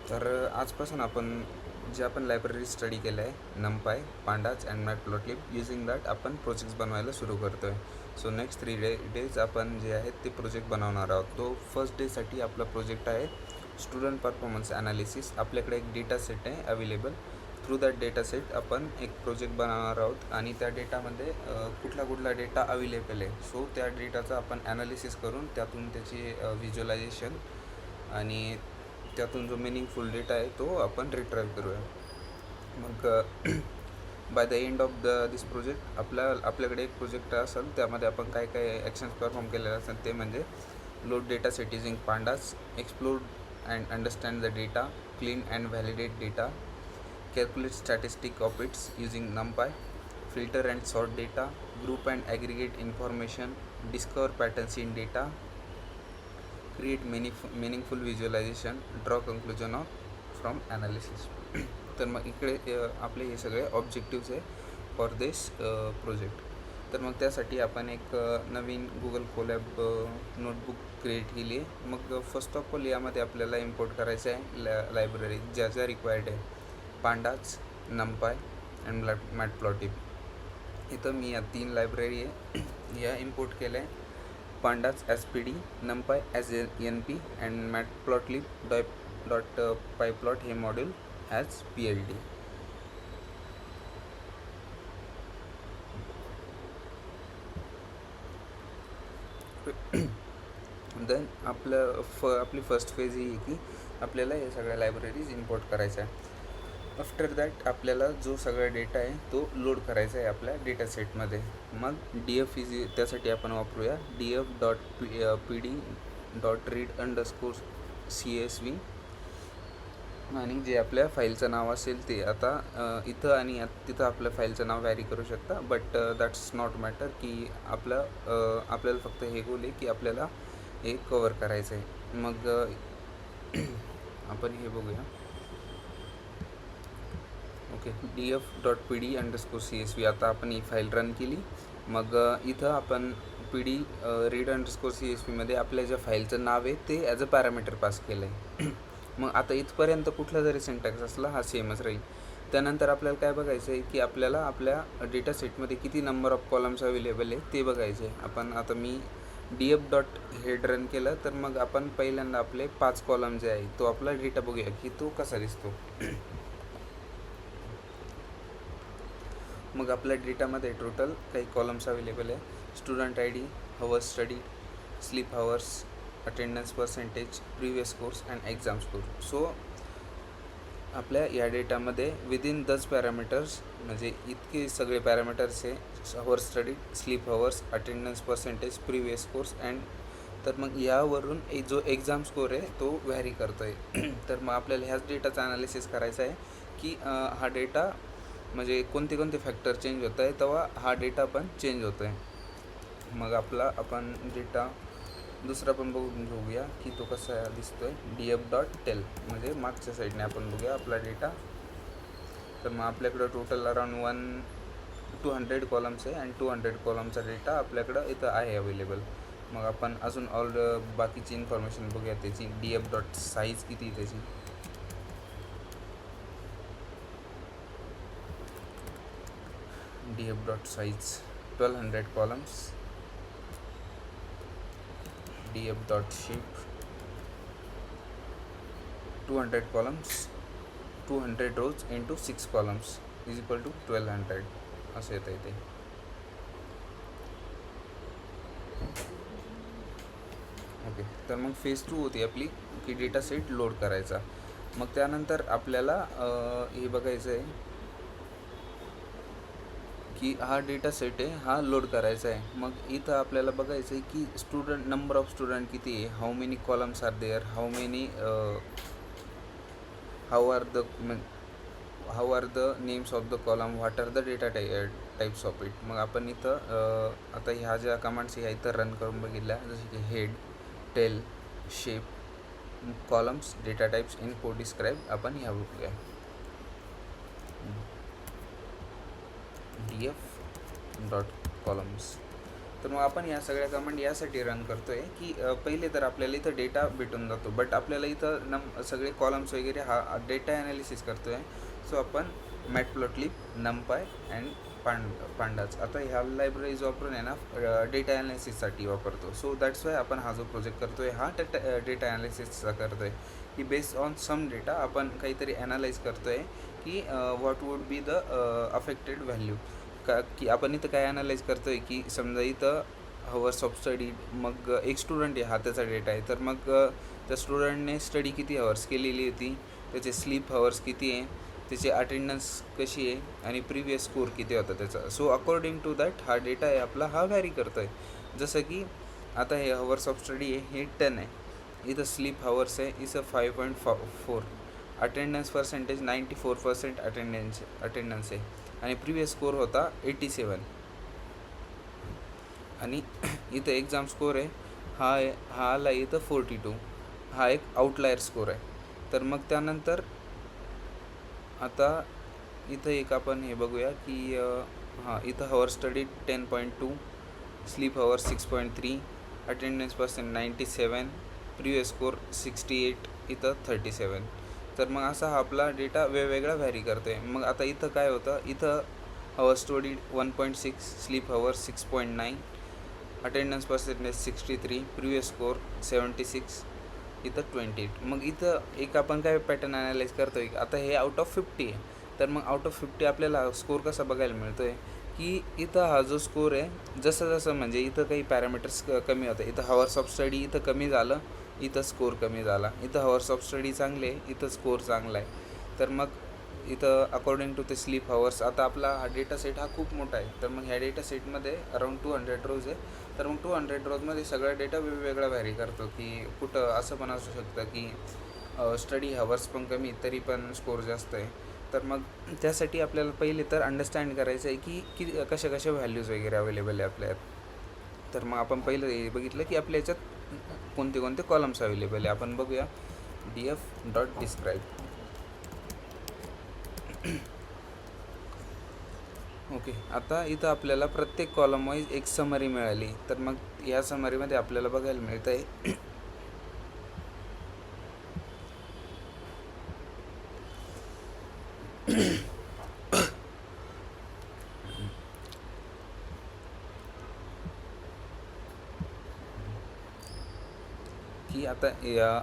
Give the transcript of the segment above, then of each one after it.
तर आजपासून आपण जे आपण लायब्ररी स्टडी केलं आहे नमपाय, पांडाज अँड मॅटप्लॉटलिब युजिंग दॅट आपण प्रोजेक्ट्स बनवायला सुरू करतो आहे. सो नेक्स्ट 3 डेज आपण जे आहेत ते प्रोजेक्ट बनवणार आहोत. तो फर्स्ट डेसाठी आपला प्रोजेक्ट आहे स्टुडंट परफॉर्मन्स ॲनालिसिस. आपल्याकडे एक डेटा सेट आहे available. Through that data set आपण एक प्रोजेक्ट बनवणार आहोत आणि त्या डेटामध्ये कुठला डेटा अवेलेबल आहे. सो त्या डेटाचं आपण ॲनालिसिस करून त्यातून त्याची व्हिज्युअलायझेशन आणि त्यातून जो मिनिंगफुल डेटा आहे तो आपण रिट्राईव्ह करूया. मग by the end of this project आपल्याकडे एक प्रोजेक्ट असेल, त्यामध्ये आपण काय काय ॲक्शन्स परफॉर्म केलेले असतात ते म्हणजे load data set using pandas, explore and understand the data, clean and validate data, calculate statistic of its using numpy, filter and sort data, group and aggregate information, discover patterns in data, create meaningful visualization, draw conclusion from analysis. तर मग इकडे आपले हे सगळे objectives आहे for this project. तर मग त्यासाठी आपण एक नवीन गुगल कोलॅब नोटबुक क्रिएट केली आहे. मग फर्स्ट ऑफ ऑल यामध्ये आपल्याला इम्पोर्ट करायचं आहे लायब्ररी ज्या रिक्वायर्ड आहे, पांडाज, नमपाय अँड मॅटप्लॉटलिब. इथं मी या 3 लायब्ररी आहे या इम्पोर्ट केल्या आहे. Pandas as P D, numpy as N P and matplotlib dot pyplot हे मॉड्यूल ॲज PLD. देन आपली फर्स्ट फेज ही आहे की आपल्याला हे सगळ्या लायब्ररीज इम्पोर्ट करायच्या आहे. आफ्टर दॅट आपल्याला जो सगळा डेटा आहे तो लोड करायचा आहे आपल्या डेटा सेटमध्ये. मग DF त्यासाठी आपण वापरूया df.pd.read_CSV आणि जे आपल्या फाईलचं नाव असेल ते आता इथं आणि तिथं आपल्या फाईलचं नाव व्हॅरी करू शकता, बट दॅट्स नॉट मॅटर की आपल्याला फक्त हे गोल आहे की आपल्याला हे कवर करायचं आहे. मग आपण हे बघूया. ओके, df.pd_CSV आता आपण ही फाईल रन केली. मग इथं आपण read_CSVमध्ये आपल्या ज्या फाईलचं नाव आहे ते ॲज अ पॅरामीटर पास केलं आहे. मग आता इथपर्यंत कुठला जरी सिंटॅक्स असला हा सेमच राहील. त्यानंतर आपल्याला काय बघायचं आहे की आपल्याला आपल्या डेटा सेटमध्ये किती नंबर ऑफ कॉलम्स अवेलेबल आहे ते बघायचे आहे. आता मी df.head रन केलं तर मग आपण पहिल्यांदा आपले 5 कॉलम जे आहे तो आपला डेटा बघूया की तो कसा दिसतो. मग आपल्या डेटामध्ये टोटल काही कॉलम्स अवेलेबल आहे. Student ID, hours study, sleep hours, attendance percentage, previous course and exam score. So आपल्या या डेटामध्ये विदिन 10 पॅरामीटर्स म्हणजे इतके सगळे पॅरामीटर्स आहे. Hours study, sleep hours, attendance percentage, previous course and तर मग यावरून जो एक्झाम स्कोर आहे तो व्हॅरी करतो आहे. तर मग आपल्याला ह्याच डेटाचा ॲनालिसिस करायचा आहे की हा डेटा म्हणजे कोणते फॅक्टर चेंज होत आहे तेव्हा हा डेटा पण चेंज होतो आहे. मग आपण डेटा दुसरा पण बघून घेऊया की तो कसा दिसतो आहे. df.tell म्हणजे मागच्या साईडने आपण बघूया आपला डेटा. तर मग आपल्याकडं टोटल अराउंड 200 कॉलम्स आहे आणि 200 कॉलमचा डेटा आपल्याकडं इथं आहे अवेलेबल. मग आपण अजून बाकीची इन्फॉर्मेशन बघूया त्याची. df.size किती त्याची. df.size 1200 columns. df.shape 200 columns, 200 rows into 6 columns is equal to 1200 असं येतं इथे. ओके, तर मग फेज 2 होती आपली की डेटा सेट लोड करायचा. मग त्यानंतर आपल्याला हे बघायचं आहे की हा डेटा सेट आहे हा लोड करायचा आहे. मग इथं आपल्याला बघायचं आहे की नंबर ऑफ स्टुडंट किती आहे, how many columns are there, how are the names of the column, what are the data types of it. मग आपण इथं आता ह्या ज्या कमांड्स ह्या इथं रन करून बघितल्या, जसे की head, tail, shape, columns, data types, info, describe. आपण ह्या बघूया. df.columns. तर मग आपण या सगळ्या कमांड यासाठी रन करतो आहे की पहिले तर आपल्याला इथं डेटा भेटून जातो, बट आपल्याला इथं सगळे कॉलम्स वगैरे हा डेटा ॲनालिसिस करतो आहे. सो आपण मॅटप्लॉटलिब, नमपाय अँड पांडाज आता ह्या लायब्ररीज वापरून आहे ना डेटा ॲनालिसिससाठी वापरतो. सो दॅट्स वाय आपण हा जो प्रोजेक्ट करतो आहे हा डेटा ॲनालिसिसचा करतो आहे की बेस्ड ऑन सम डेटा आपण काहीतरी ॲनालाइज करतो आहे की what would be the affected value. की आपण इथं काय ॲनालाइज करतो आहे की समजा इथं हवर्स ऑफ स्टडी, मग एक स्टुडंट आहे हा त्याचा डेटा आहे, तर मग त्या स्टुडंटने स्टडी किती हवर्स केलेली होती, त्याचे स्लीप हवर्स किती आहे, त्याची अटेंडन्स कशी आहे आणि प्रिव्हियस स्कोर किती होता त्याचा. सो अकॉर्डिंग टू दॅट हा डेटा आहे आपला हा व्हॅरी करतो आहे. जसं की आता हे हवर्स ऑफ स्टडी आहे हे 10 आहे, इथं स्लीप हवर्स आहे इथं 5.4, अटेंडन्स पर्सेंटेज 94% अटेंडन्स आहे आणि प्रिव्हियस स्कोर होता 87 आणि इथं एक्झाम स्कोर आहे हा आला इथं 42, हा एक आउटलायर स्कोर आहे. तर मग त्यानंतर आता इथं एक आपण हे बघूया की हां इथं hour study 10.2, sleep hour 6.3, attendance percent 97, previous score 68, इथं 37. तर मग असा हा आपला डेटा वेगवेगळा व्हॅरी करतो आहे. मग आता इथं काय होतं, इथं hour study 1.6, sleep hour 6.9, attendance percentage 63, previous score 76, इथं 28. मग इथं एक आपण काय पॅटर्न ॲनालाइज करतो आहे, आता हे आउट ऑफ 50 आहे, तर मग आउट ऑफ 50 आपल्याला स्कोर कसा बघायला मिळतो आहे की इथं हा जो स्कोर आहे जसं जसं म्हणजे इथं काही पॅरामीटर्स कमी होतं, इथं हवर्स ऑफ स्टडी इथं कमी झालं, इथं स्कोर कमी झाला, इथं हवर्स ऑफ स्टडी चांगले आहे, इथं स्कोर चांगला आहे. तर मग इथं अकॉर्डिंग टू ते स्लीप हवर्स, आता आपला हा डेटा सेट हा खूप मोठा आहे, तर मग ह्या डेटा सेटमध्ये अराऊंड 200 रोज आहे. तर मग 200 रोजमध्ये सगळा डेटा वेगवेगळा व्हॅरी करतो की कुठं असं पण असू शकतं की स्टडी हवर्स पण कमी तरी पण स्कोर जास्त आहे. तर मग त्यासाठी आपल्याला पहिले तर अंडरस्टँड करायचं आहे की कशा कशा व्हॅल्यूज वगैरे अवेलेबल आहे आपल्यात. तर मग आपण पहिलं हे बघितलं की आपल्या याच्यात कोणते कोणते कॉलम्स अवेलेबल आहे. आपण बघूया df.describe. ओके, आता इथं आपल्याला प्रत्येक कॉलम वाईज एक समरी मिळाली. तर मग या समरीमध्ये आपल्याला बघायला मिळतं आहे की आता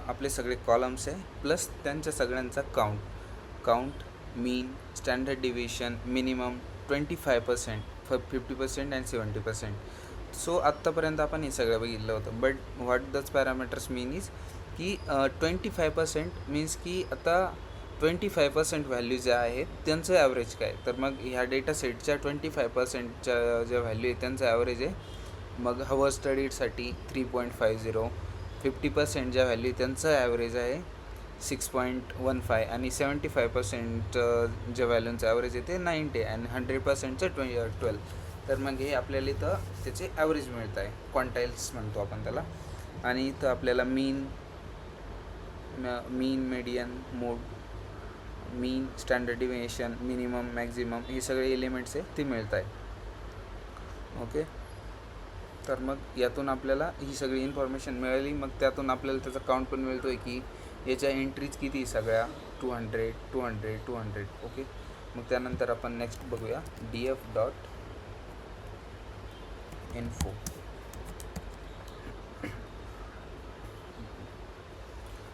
आपले सगळे कॉलम्स आहे प्लस त्यांच्या सगळ्यांचा count, mean, standard deviation, minimum 25%, 50% and 70%. So आत्तापर्यंत आपण हे सगळं बघितलं होतं, but what does parameters mean is की 25% मीन्स की आता 25% व्हॅल्यू ज्या आहेत त्यांचं ॲव्हरेज काय. तर मग ह्या डेटा सेटच्या 25%च्या ज्या व्हॅल्यू आहे त्यांचं ॲव्हरेज आहे. मग हवर स्टडीसाठी 3.50, 50% ज्या व्हॅल्यू त्यांचं ॲव्हरेज आहे 6.15 आणि 75% ज्या व्हॅल्यूचं ॲव्हरेज आहे ते 90 आणि 100%चं 12. तर मग हे आपल्याला इथं त्याचे ॲव्हरेज मिळत आहे, क्वांटाईल्स म्हणतो आपण त्याला. आणि इथं आपल्याला मीन, मीडियन, मोड, मीन, स्टँडर्ड डिव्हिएशन, मिनिमम, मॅक्झिमम हे सगळे एलिमेंट्स आहे ते मिळत आहे. ओके, तर मग यातून आपल्याला ही सगळी इन्फॉर्मेशन मिळाली. मग त्यातून आपल्याला त्याचा काउंट पण मिळतो आहे की याच्या एंट्रीज किती सगळ्या 200. ओके, मग त्यानंतर आपण नेक्स्ट बघूया df.info.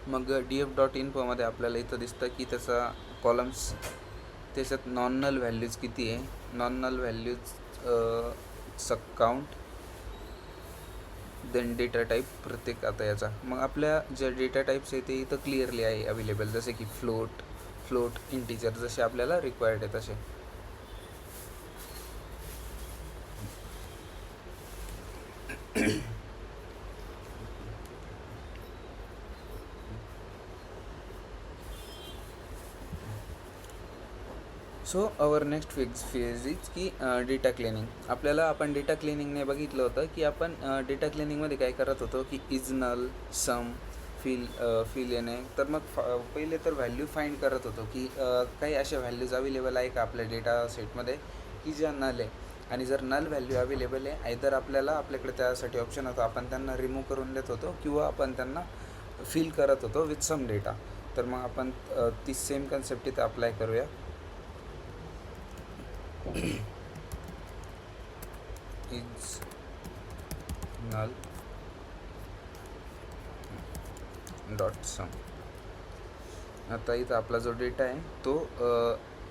मग df.info आपल्याला इथं दिसतं की त्याचा कॉलम्स, त्याच्यात नॉन नल व्हॅल्यूज किती आहे, non null values count, then data type प्रत्येक आता याचा. मग आपल्या ज्या डेटा टाईप्स आहे ते इथं क्लिअरली आहे अवेलेबल, जसे की फ्लोट, इंटिजर, जसे आपल्याला रिक्वायर्ड आहे तसे. So our next phase is की डेटा क्लिनिंग. आपण डेटा क्लिनिंगने बघितलं होतं की आपण डेटा क्लिनिंगमध्ये काय करत होतो की इजनल, सम, फिल येणे. तर मग पहिले तर व्हॅल्यू फाइंड करत होतो की काही अशा व्हॅल्यूज अवेलेबल आहे का आपल्या डेटा सेटमध्ये की ज्या नल आहे. आणि जर नल व्हॅल्यू अवेलेबल आहे, आयदर आपल्याकडे त्यासाठी ऑप्शन होतो, आपण त्यांना रिमूव्ह करून देत होतो किंवा आपण त्यांना फिल करत होतो विथ सम डेटा. तर मग आपण ती सेम कन्सेप्ट इथं अप्लाय करूया. इज नल डॉट सम. आता इथं आपला जो डेटा आहे तो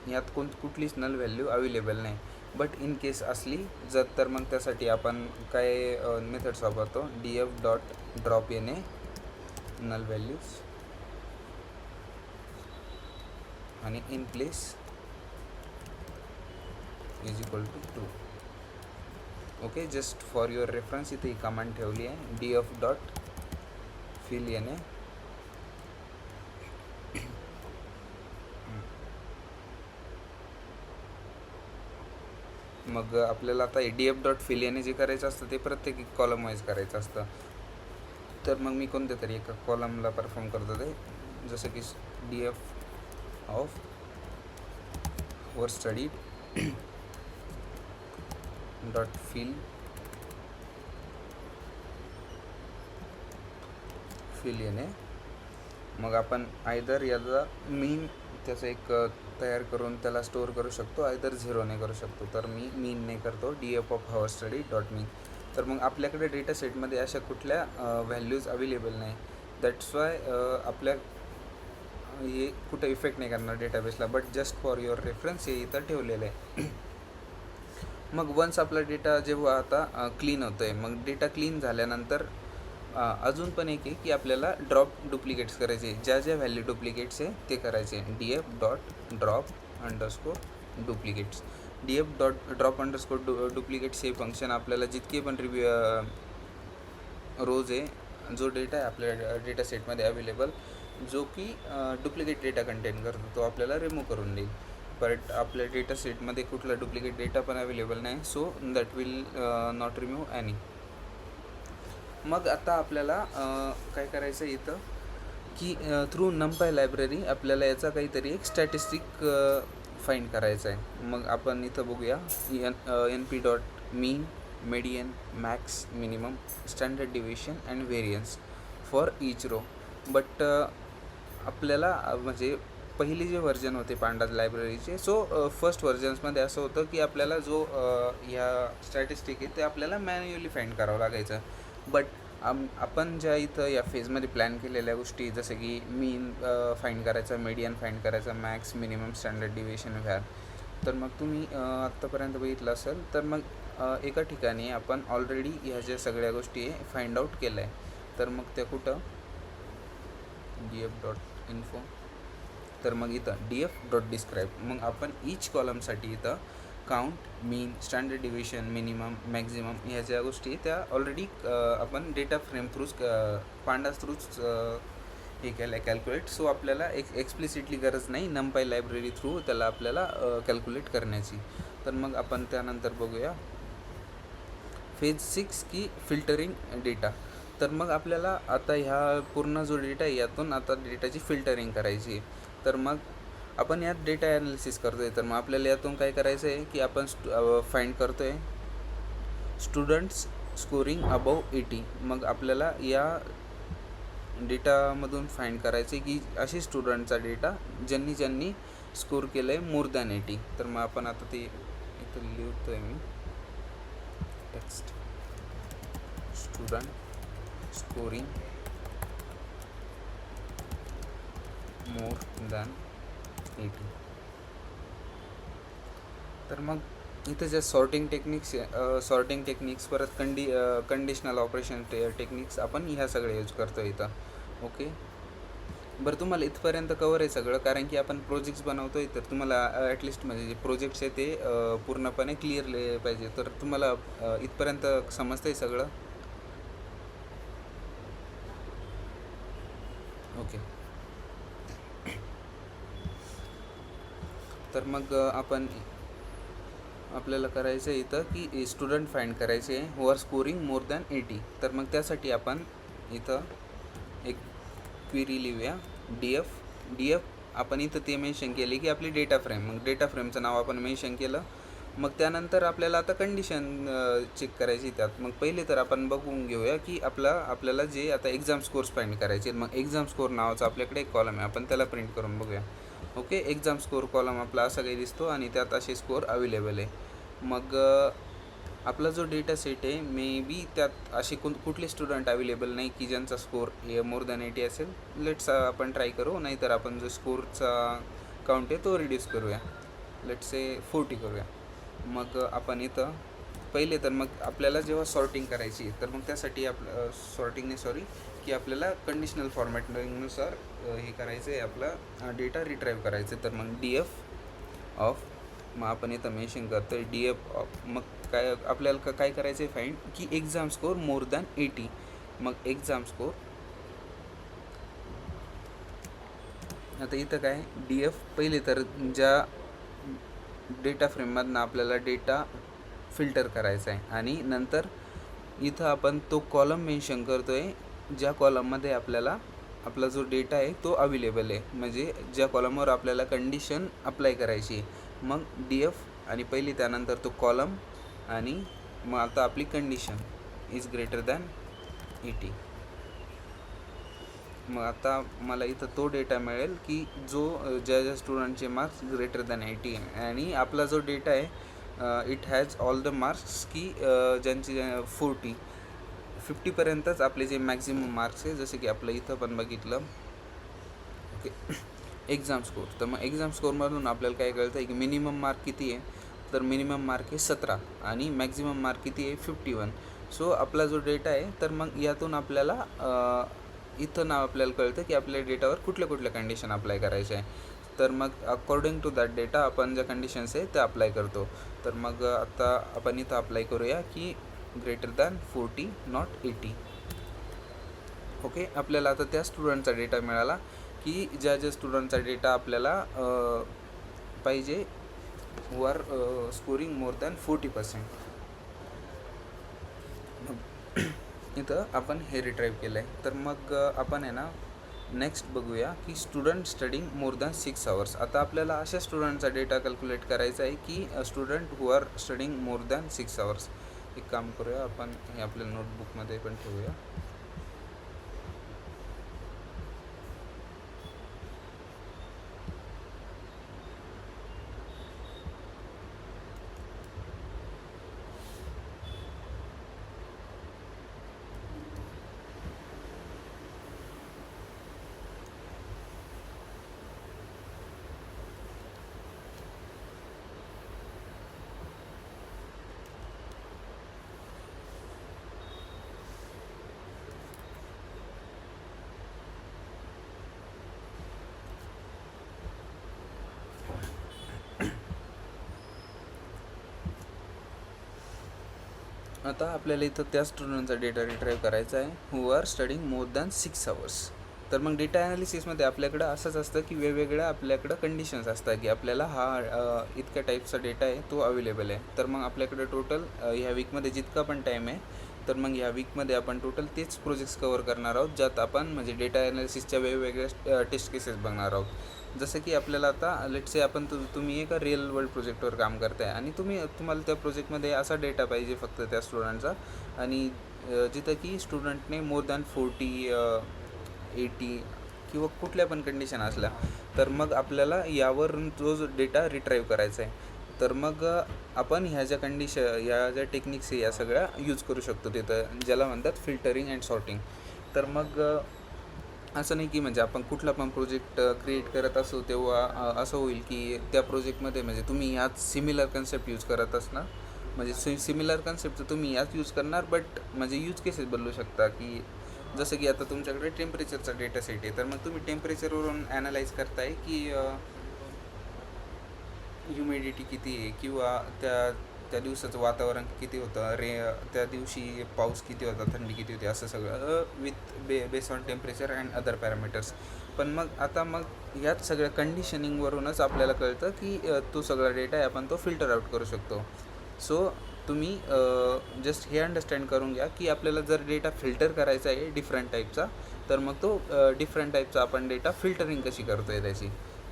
यात कुठलीच नल व्हॅल्यू अवेलेबल नाही, बट इन केस असली जर तर मग त्यासाठी आपण काय मेथड्स वापरतो, df डॉट ड्रॉप येणे नल व्हॅल्यूज आणि in place is equal to 2. Okay, just for your reference इथे ही कमांड ठेवली आहे, df डॉट फिल येणे मग आपल्याला आता df डॉट फिल याने जे करायचं असतं ते प्रत्येक कॉलम वाईज करायचं असतं. तर मग मी कोणत्या तरी एका कॉलमला परफॉर्म करतो ते, जसं की df ऑफ वर स्टडी डॉट फिल याने. मग आपण आयदर याचा मीन त्याचं एक तयार करून त्याला स्टोअर करू शकतो, आयदर झिरोने करू शकतो. तर मी मीनने करतो df of hour study dot mean. तर मग आपल्याकडे डेटा सेटमध्ये अशा कुठल्या व्हॅल्यूज अवेलेबल नाही, दॅट्स वाय आपल्या हे कुठं इफेक्ट नाही करणार डेटाबेसला, but just for your reference हे इथं ठेवलेलं आहे. मग वन्स आपला डेटा जेव्हा आता क्लीन होतो आहे, मग डेटा क्लीन झाल्यानंतर अजून पण एक आहे की आपल्याला ड्रॉप डुप्लिकेट्स करायचे, ज्या व्हॅल्यू डुप्लिकेट्स आहे ते करायचे. df dot drop underscore duplicates. df dot drop underscore duplicates हे फंक्शन आपल्याला जितके पण रोज आहे, जो डेटा आहे आपल्या डेटा सेटमध्ये अवेलेबल, जो की डुप्लिकेट डेटा कंटेन करतो, तो आपल्याला रिमूव्ह करून देईल. बट आपल्या डेटा सेटमध्ये कुठला डुप्लिकेट डेटा पण अवेलेबल नाही, so that will not remove any. मग आता आपल्याला काय करायचं आहे इथं की थ्रू नमपाय लायब्ररी आपल्याला याचा काहीतरी एक स्टॅटिस्टिक फाइंड करायचा आहे. मग आपण इथं बघूया np dot mean median max minimum standard deviation and variance for each row. But आपल्याला म्हणजे पहिली जे व्हर्जन होते पांडाज लायब्ररीचे, सो फर्स्ट व्हर्जन्समध्ये असं होतं की आपल्याला जो ह्या स्टॅटिस्टिक आहे ते आपल्याला मॅन्युअली फाइंड करावं लागायचं. बट आपण ज्या इथं या फेजमध्ये प्लॅन केलेल्या गोष्टी, जसं की मीन फाइंड करायचा, मीडियन फाइंड करायचा, max minimum standard deviation where, तर मग तुम्ही आत्तापर्यंत बघितलं असेल तर मग एका ठिकाणी आपण ऑलरेडी ह्या ज्या सगळ्या गोष्टी आहे फाइंड आउट केल्या आहे. तर मग त्या कुठं df डॉट इन्फो, तर मग इथं df डॉट डिस्क्राईब. मग आपण ईच कॉलमसाठी इथं count, mean, standard deviation, minimum, maximum ह्या ज्या गोष्टी त्या ऑलरेडी आपण डेटा फ्रेम थ्रूच पांडाज थ्रूच हे केलं आहे कॅल्क्युलेट. सो आपल्याला एक्सप्लिसिटली गरज नाही नमपाय लायब्ररी थ्रू त्याला आपल्याला कॅल्क्युलेट करण्याची. तर मग आपण त्यानंतर बघूया फेज 6 की फिल्टरिंग डेटा. तर मग आपल्याला आता ह्या पूर्ण जो डेटा आहे यातून आता डेटाची फिल्टरिंग करायची आहे. तर मग आपण यात डेटा ॲनालिसिस करतो आहे. तर मग आपल्याला यातून काय करायचं आहे की आपण फाइंड करतो आहे स्टुडंट्स स्कोरिंग अबव 80. मग आपल्याला या डेटामधून फाइंड करायचं आहे की असे स्टुडंटचा डेटा ज्यांनी स्कोर केलं आहे मोर दॅन 80. तर मग आपण आता ते इथं लिहितो आहे मी text, student scoring more than 80. तर मग इथं ज्या सॉर्टिंग टेक्निक्स परत कंडिशनल ऑपरेशन टेक्निक्स आपण ह्या सगळ्या यूज करतो इथं. ओके, बरं तुम्हाला इथपर्यंत कवर आहे सगळं, कारण की आपण प्रोजेक्ट्स बनवतो आहे, तर तुम्हाला ॲटलिस्ट म्हणजे जे प्रोजेक्ट्स आहे ते पूर्णपणे क्लिअरले पाहिजे. तर तुम्हाला इथपर्यंत समजतं आहे सगळं? ओके, तर मग आपल्याला करायचं आहे इथं की स्टुडंट फाइंड करायचे आहे who are scoring more than 80. तर मग त्यासाठी आपण इथं एक क्वेरी लिहूया df आपण इथं ते मेन्शन केले की आपली डेटा फ्रेम, मग डेटा फ्रेमचं नाव आपण मेन्शन केलं मग त्यानंतर आपल्याला आता कंडिशन चेक करायची त्यात. मग पहिले तर आपण बघून घेऊया की आपल्याला जे आता एक्झाम स्कोर्स फाइंड करायचे. मग एक्झाम स्कोर नावाचा आपल्याकडे एक कॉलम आहे, आपण त्याला प्रिंट करून बघूया. ओके, एक्झाम स्कोर कॉलम आपला असा काही दिसतो आणि त्यात असे स्कोर अवेलेबल आहे. मग आपला जो डेटा सेट आहे, मे बी त्यात असे कुठले स्टुडंट अवेलेबल नाही की ज्यांचा स्कोर मोर दॅन 80 असेल. लेट्स आपण ट्राय करू, नाहीतर आपण जो स्कोरचा काउंट आहे तो रिड्यूस करूया. लेट्स से 40 करूया. मग आपण इथं पहिले तर मग आपल्याला जेव्हा सॉर्टिंग करायची, तर मग त्यासाठी की आपल्याला कंडिशनल फॉर्मॅटनुसार हे करायचं आहे, आपला डेटा रिट्राईव्ह करायचं आहे. तर मग DF ऑफ, मग आपण इथं मेन्शन करतो आहे DF ऑफ. मग आपल्याला काय करायचं आहे फाइंड की एक्झाम स्कोर मोर दॅन 80. मग एक्झाम स्कोर, आता इथं काय DF पहिले तर ज्या डेटा फ्रेममधनं आपल्याला डेटा फिल्टर करायचा आहे, आणि नंतर इथं आपण तो कॉलम मेन्शन करतो आहे ज्या कॉलममध्ये आपला जो डेटा आहे तो अवेलेबल आहे, म्हणजे ज्या कॉलमवर आपल्याला कंडिशन अप्लाय करायची आहे. मग DF आणि पहिली त्यानंतर तो कॉलम, आणि मग आता आपली कंडिशन इज ग्रेटर दॅन 80. मग आता मला इथं तो डेटा मिळेल की जो ज्या स्टुडंटचे मार्क्स ग्रेटर दॅन 80 आहे, आणि आपला जो डेटा आहे it has all the marks की ज्यांचे 50पर्यंतच आपले जे मॅक्झिमम मार्क्स आहे, जसे की आपलं इथं पण बघितलं. Okay, exam score. तर मग एक्झाम स्कोरमधून आपल्याला काय कळतं आहे की मिनिमम मार्क किती आहे, तर मिनिमम मार्क आहे 17 आणि मॅक्झिमम मार्क किती आहे 51. सो आपला जो डेटा आहे, तर मग यातून आपल्याला इथं आपल्याला कळतं की आपल्या डेटावर कुठल्या कंडिशन अप्लाय करायचे आहे. तर मग अकॉर्डिंग टू दॅट डेटा आपण ज्या कंडिशन्स आहे त्या अप्लाय करतो. तर मग आता आपण इथं अप्लाय करूया की ग्रेटर दॅन 40 नॉट 80. ओके, आपल्याला आता त्या स्टुडंटचा डेटा मिळाला की ज्या स्टुडंटचा डेटा आपल्याला पाहिजे who are scoring more than 40%. इथं आपण हे रिट्राईव्ह केलं आहे. तर मग आपण आहे ना नेक्स्ट बघूया की स्टुडंट स्टडिंग मोर दॅन 6 hours. आता आपल्याला अशा स्टुडंटचा डेटा कॅल्क्युलेट करायचा आहे की student who are studying more than 6 hours. एक काम करूया, आपण हे आपल्या नोटबुकमध्ये पण ठेवूया. आता आपल्याला इथं त्या स्टुडंटचा डेटा रिट्राईव्ह करायचा आहे who are studying more than 6 hours. तर मग डेटा ॲनालिसिसमध्ये आपल्याकडं असंच असतं की वेगवेगळ्या आपल्याकडं कंडिशन्स असतात की आपल्याला हा इतक्या टाईपचा डेटा आहे तो अवेलेबल आहे. तर मग आपल्याकडं टोटल ह्या वीकमध्ये जितका पण टाईम आहे, तर मग ह्या वीकमध्ये आपण टोटल तेच प्रोजेक्ट्स कवर करणार आहोत ज्यात आपण म्हणजे डेटा ॲनालिसिसच्या वेगवेगळ्या टेस्ट केसेस बघणार आहोत. जसं की आपल्याला आता लेट्स से आपण तुम्ही एका रिअल वर्ल्ड प्रोजेक्टवर काम करताय आणि तुम्हाला त्या प्रोजेक्टमध्ये असा डेटा पाहिजे फक्त त्या स्टुडंटचा, आणि जिथं की स्टुडंटने मोर दॅन 40 80 किंवा कुठल्या पण कंडिशन असल्या, तर मग आपल्याला यावरून जो डेटा रिट्राईव्ह करायचा आहे. तर मग आपण ह्या ज्या टेक्निक्स आहे या सगळ्या यूज करू शकतो तिथं, ज्याला म्हणतात फिल्टरिंग अँड सॉर्टिंग. तर मग असं नाही की म्हणजे आपण कुठला पण प्रोजेक्ट क्रिएट करत असू तेव्हा असं होईल की त्या प्रोजेक्टमध्ये म्हणजे तुम्ही ह्याच सिमिलर कन्सेप्ट यूज करत असणार, म्हणजे सिमिलर कन्सेप्ट तुम्ही याच यूज करणार, बट म्हणजे यूज केसेस बदलू शकता. की जसं की आता तुमच्याकडे टेम्परेचरचा डेटा सेट आहे, तर मग तुम्ही टेम्परेचरवरून ॲनालाइज करताय की ह्युमिडिटी किती आहे, किंवा त्या दिवसाचं वातावरण किती होतं, त्या दिवशी पाऊस किती होता, थंडी किती होती, असं सगळं base on temperature and other parameters. पण मग याच सगळ्या कंडिशनिंगवरूनच आपल्याला कळतं की तो सगळा डेटा आहे आपण तो फिल्टर आउट करू शकतो. सो तुम्ही जस्ट हे अंडरस्टँड करून घ्या की आपल्याला जर डेटा फिल्टर करायचा आहे डिफरंट टाईपचा, तर मग तो डिफरंट टाईपचा आपण डेटा फिल्टरिंग कशी करतो आहे त्याची.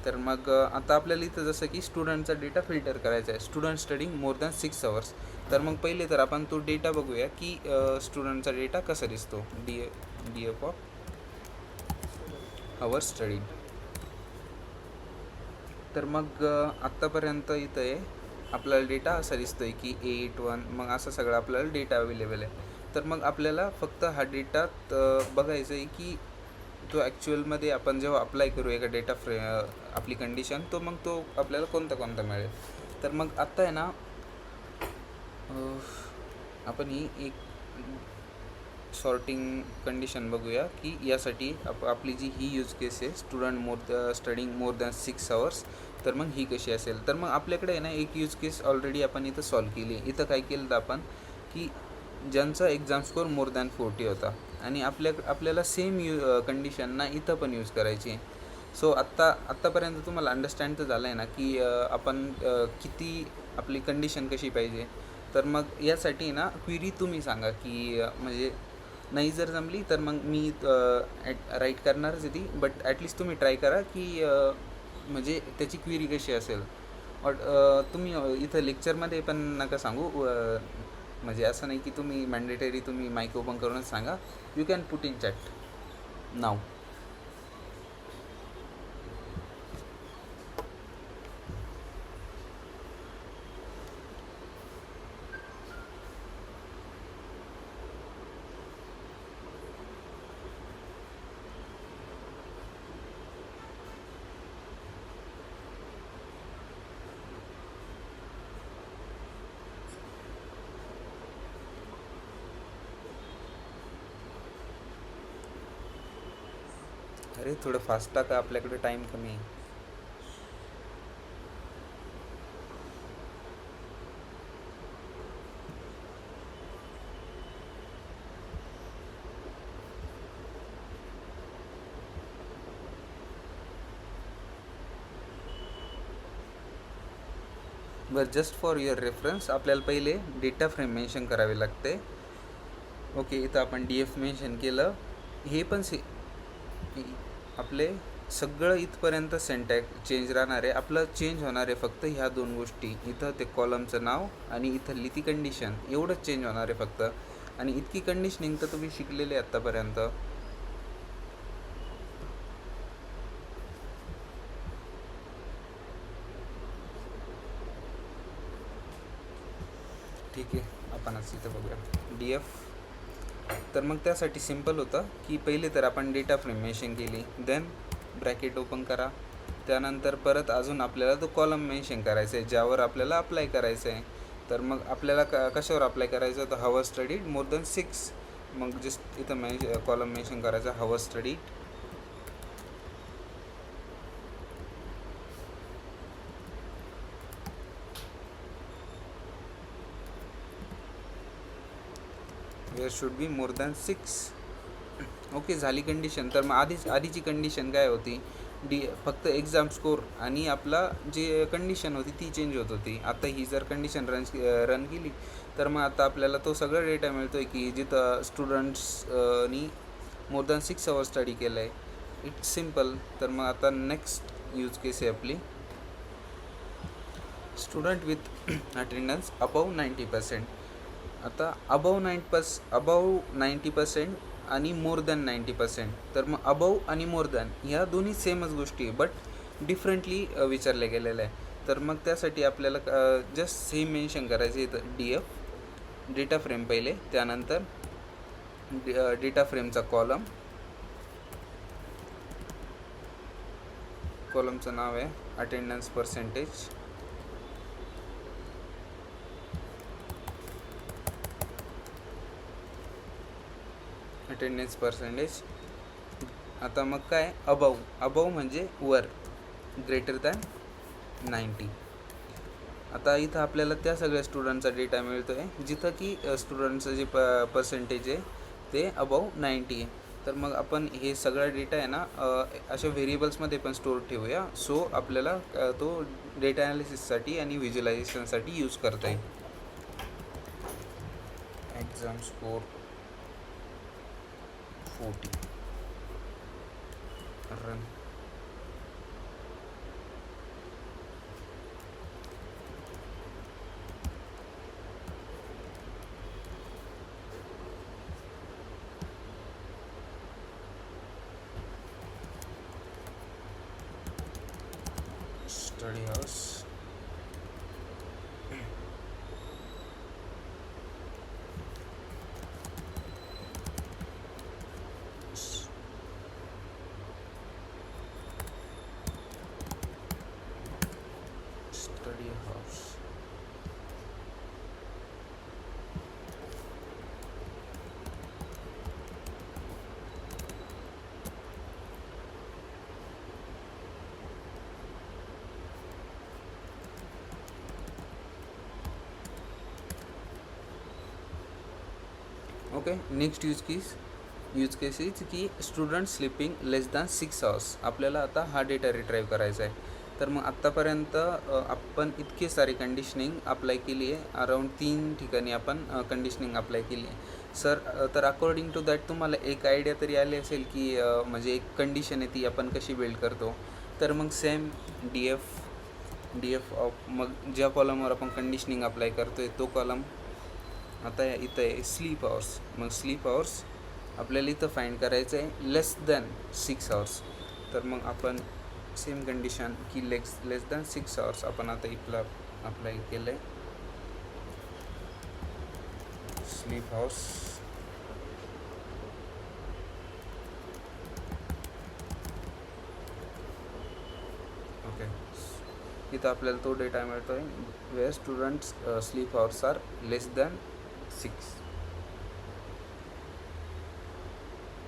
तर मग आता आपल्याला इथं जसं की स्टुडंटचा डेटा फिल्टर करायचा आहे, स्टुडंट स्टडिंग मोर दॅन 6 आवर्स. तर मग पहिले तर आपण तो डेटा बघूया की स्टुडंटचा डेटा कसा दिसतो. D F of our study. तर मग आत्तापर्यंत इथं आहे आपल्याला डेटा असा दिसतो आहे की 8 1 मग असा सगळा आपल्याला डेटा अवेलेबल आहे. तर मग आपल्याला फक्त हा डेटा बघायचं आहे की तो ॲक्च्युअलमध्ये आपण जेव्हा अप्लाय करू एका डेटा आपली कंडिशन, तो मग तो आपल्याला कोणता मिळेल. तर मग आत्ता आहे ना आपण ही एक सॉर्टिंग कंडिशन बघूया की यासाठी आपली जी ही यूज केस आहे स्टुडंट स्टडिंग मोर दॅन 6 आवर्स, तर मग ही कशी असेल. तर मग आपल्याकडे आहे ना एक यूज केस ऑलरेडी आपण इथं सॉल्व केली. इथं काय केलं तर आपण की ज्यांचा एक्झाम स्कोअर मोर दॅन 40 होता आणि आपल्याला सेम कंडिशन ना इथं पण यूज करायची आहे. सो आत्तापर्यंत तुम्हाला अंडरस्टँड तर झालं आहे ना की आपण किती आपली कंडिशन कशी पाहिजे. तर मग यासाठी ना क्वेरी तुम्ही सांगा की म्हणजे नाही जर जमली तर मग मी राईट करणारच आहे ती, बट ॲटलिस्ट तुम्ही ट्राय करा की म्हणजे त्याची क्वेरी कशी असेल. तुम्ही इथं लेक्चरमध्ये पण नका सांगू, म्हणजे असं नाही की तुम्ही मॅन्डेटरी तुम्ही माईक ओपन करूनच सांगा. You can put in chat नाव. अरे थोडं फास्ट टाका, आपल्याकडे टाईम कमी आहे. बरं, जस्ट फॉर युअर रेफरन्स आपल्याला पहिले डेटा फ्रेम मेन्शन करावे लागते. ओके, इथं आपण DF मेन्शन केलं. हे पण आपले सगळं इथपर्यंत सेंटॅक्स चेंज राहणार आहे. आपलं चेंज होणार आहे फक्त ह्या 2 गोष्टी, इथं ते कॉलमचं नाव आणि इथली ती कंडिशन, एवढंच चेंज होणार आहे फक्त. आणि इतकी कंडिशनिंग तर तुम्ही शिकलेले आत्तापर्यंत. ठीक आहे, आपण आज इथं बघूया DF. तर मग त्यासाठी सिम्पल होतं की पहिले तर आपण डेटा फ्रेम मेन्शन केली, देन ब्रॅकेट ओपन करा. त्यानंतर परत अजून आपल्याला तो कॉलम मेन्शन करायचा आहे ज्यावर आपल्याला अप्लाय करायचं आहे. तर मग आपल्याला कशावर अप्लाय करायचं तर हवर स्टडीड मोर दॅन 6. मग जस्ट इथं कॉलम मेन्शन करायचा hour studied. Where should be more than 6. Okay, झाली कंडिशन. तर मग आधीची कंडिशन काय होती, फक्त एक्झाम स्कोर आणि आपला जे कंडिशन होती ती चेंज होत होती. आता ही जर कंडिशन रन केली तर मग आता आपल्याला तो सगळा डेटा मिळतो आहे की जिथं स्टुडंट्सनी मोर दॅन 6 आवर्स स्टडी केलं आहे. It's simple. तर मग आता नेक्स्ट यूज केस आहे आपली स्टुडंट विथ अटेंडन्स अबाव 90%. आता अबाव 90% आणि मोर दॅन 90%. तर मग अबाव आणि मोर दॅन ह्या दोन्ही सेमच गोष्टी आहे, बट डिफरंटली विचारल्या गेलेल्या आहे. तर मग त्यासाठी आपल्याला जस्ट सेम मेन्शन करायचं इथं DF डेटा फ्रेम पहिले, त्यानंतर डेटा फ्रेमचा कॉलमचं नाव आहे अटेंडन्स पर्सेंटेज. Attendance percentage. आता मग काय अबाव म्हणजे वर, ग्रेटर दॅन 90. आता इथं आपल्याला त्या सगळ्या स्टुडंटचा डेटा मिळतो आहे जिथं की स्टुडंटचं जे पर्सेंटेज आहे ते अबाव 90 आहे. तर मग आपण हे सगळा डेटा आहे ना अशा व्हेरिएबल्समध्ये पण स्टोअर ठेवूया. सो आपल्याला तो डेटा ॲनालिसिससाठी आणि व्हिज्युअलायझेशनसाठी यूज करता येईल. Exam score 40 run. study house. Study house. Okay, next use case is की स्टुडंट स्लिपिंग लेस दॅन 6 hours. आपल्याला आता हा डेटा रिट्राईव्ह करायचा आहे. तर मग आत्तापर्यंत आपण इतके सारी कंडिशनिंग अप्लाय केली आहे. अराऊंड 3 ठिकाणी आपण कंडिशनिंग अप्लाय केली आहे. सर, तर अकॉर्डिंग टू दॅट तुम्हाला एक आयडिया तरी आली असेल की म्हणजे एक कंडिशन आहे ती आपण कशी बिल्ड करतो. तर मग सेम डी एफ ऑफ, मग ज्या कॉलमवर आपण कंडिशनिंग अप्लाय करतो आहे तो कॉलम आता इथं आहे स्लीप आवर्स. मग स्लीप आवर्स आपल्याला इथं फाईंड करायचं आहे लेस दॅन 6 hours. तर मग आपण सेम कंडिशन की लेस दॅन 6 hours आपण आता इथला अप्लाय केलं आहे. स्लीप हाऊस, ओके, इथं आपल्याला तो डेटा मिळतो आहे where students sleep hours are less than 6.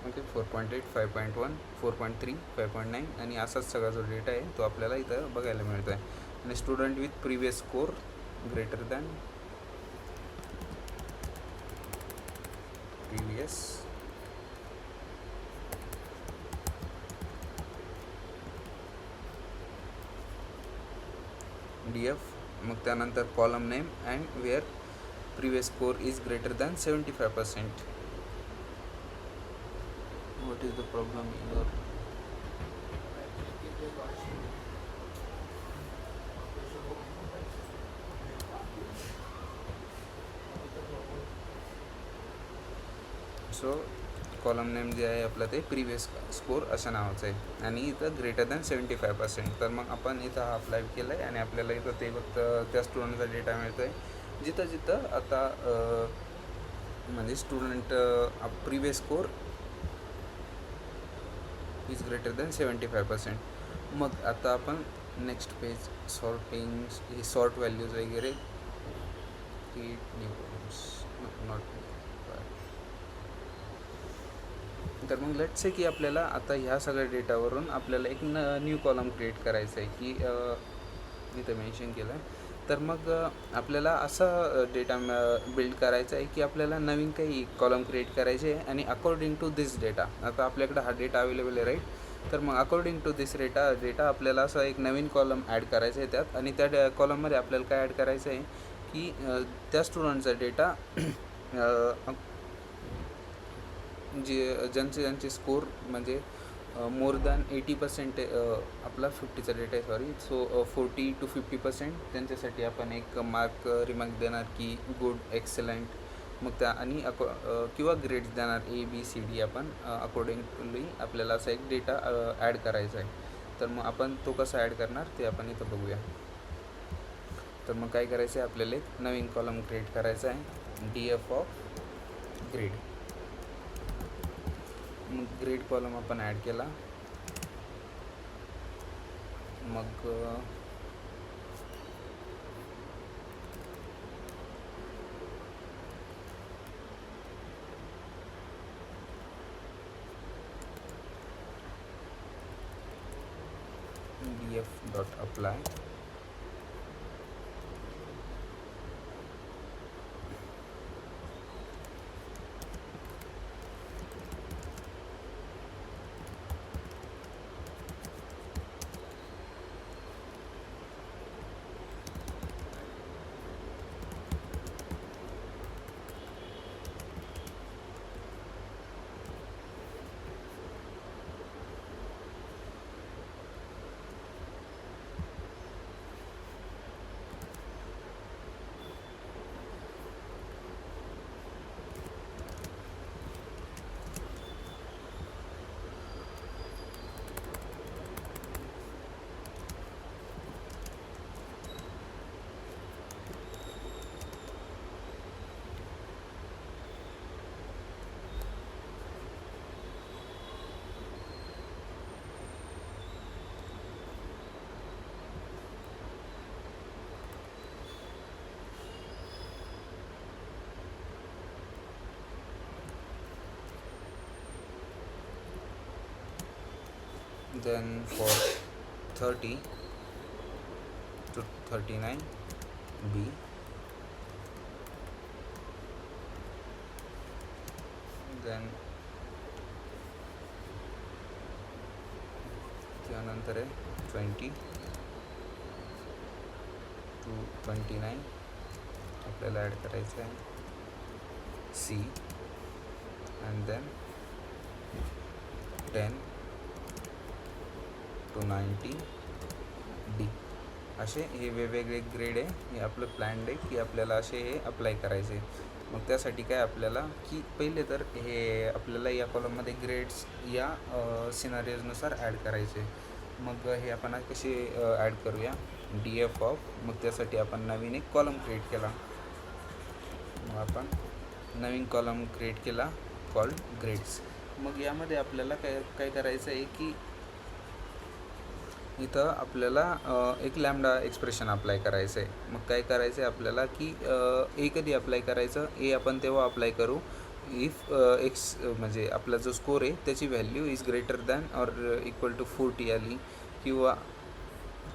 Okay, 4.8, 5.1, 4.3, 5.9 आणि असाच सगळा जो डेटा आहे तो आपल्याला इथं बघायला मिळतो आहे. आणि student with previous score greater than previous DF, मग त्यानंतर column name and where previous score is greater than 75%. What is the problem here? So column name जे आहे आपलं ते प्रिवियस स्कोर अशा नावाचं आहे आणि इथं ग्रेटर दॅन 75%. तर मग आपण इथं हा अप्लाय केलं आहे आणि आपल्याला इथं ते फक्त त्या स्टुडंटचा डेटा मिळतो आहे जिथं आता म्हणजे student previous score is greater than 75%. मग आता आपण नेक्स्ट पेज सॉर्टिंग, हे सॉर्ट व्हॅल्यूज वगैरे नॉट. तर मग लेट्स से की आपल्याला आता ह्या सगळ्या डेटावरून आपल्याला एक न्यू कॉलम क्रिएट करायचं आहे की इथं मेन्शन केलं आहे. तर मग आपल्याला असा डेटा बिल्ड करायचा आहे की आपल्याला नवीन काही कॉलम क्रिएट करायचे आहे आणि अकॉर्डिंग टू दिस डेटा, आता आपल्याकडे हा डेटा अवेलेबल आहे राईट. तर मग अकॉर्डिंग टू दिस डेटा आपल्याला असा एक नवीन कॉलम ॲड करायचा आहे त्यात. आणि त्या कॉलममध्ये आपल्याला काय ॲड करायचं आहे की त्या स्टुडंटचा डेटा ज्यांचे स्कोर म्हणजे मोर दॅन 80% आपला 50चा डेटा आहे सॉरी. सो 40 to 50% त्यांच्यासाठी आपण एक रिमार्क देणार की गुड, एक्सलंट. मग त्या आणि किंवा ग्रेड्स देणार ABCD आपण अकॉर्डिंगली आपल्याला असा एक डेटा ॲड करायचा आहे. तर मग आपण तो कसा ॲड करणार ते आपण इथं बघूया. तर मग काय करायचं आहे, आपल्याला एक नवीन कॉलम क्रिएट करायचा आहे DF ऑफ ग्रेड. मग ग्रेड कॉलम आपण ॲड केला. मग DF dot apply. then for 30 to 39 B, then त्यानंतर आहे 20 to 29 आपल्याला ॲड करायचं आहे C, and then 10 to 90 D. असे हे वेगवेगळे ग्रेड आहे. हे आपलं प्लॅन्ड आहे की आपल्याला असे हे अप्लाय करायचे. मग त्यासाठी काय आपल्याला की पहिले तर हे आपल्याला या कॉलममध्ये ग्रेड्स या सिनारिओजनुसार ॲड करायचे. मग हे आपण कसे ॲड करूया, DF ऑफ, मग त्यासाठी आपण नवीन एक कॉलम क्रिएट केला. मग आपण नवीन कॉलम क्रिएट केला कॉल्ड ग्रेड्स. मग यामध्ये आपल्याला काय करायचं आहे की इथं आपल्याला एक लॅम्बडा एक्सप्रेशन अप्लाय करायचं आहे. मग काय करायचं आहे आपल्याला की ए कधी अप्लाय करायचं, ए आपण तेव्हा अप्लाय करू इफ एक्स म्हणजे आपला जो स्कोर आहे त्याची value is greater than or equal to 40 आली किंवा.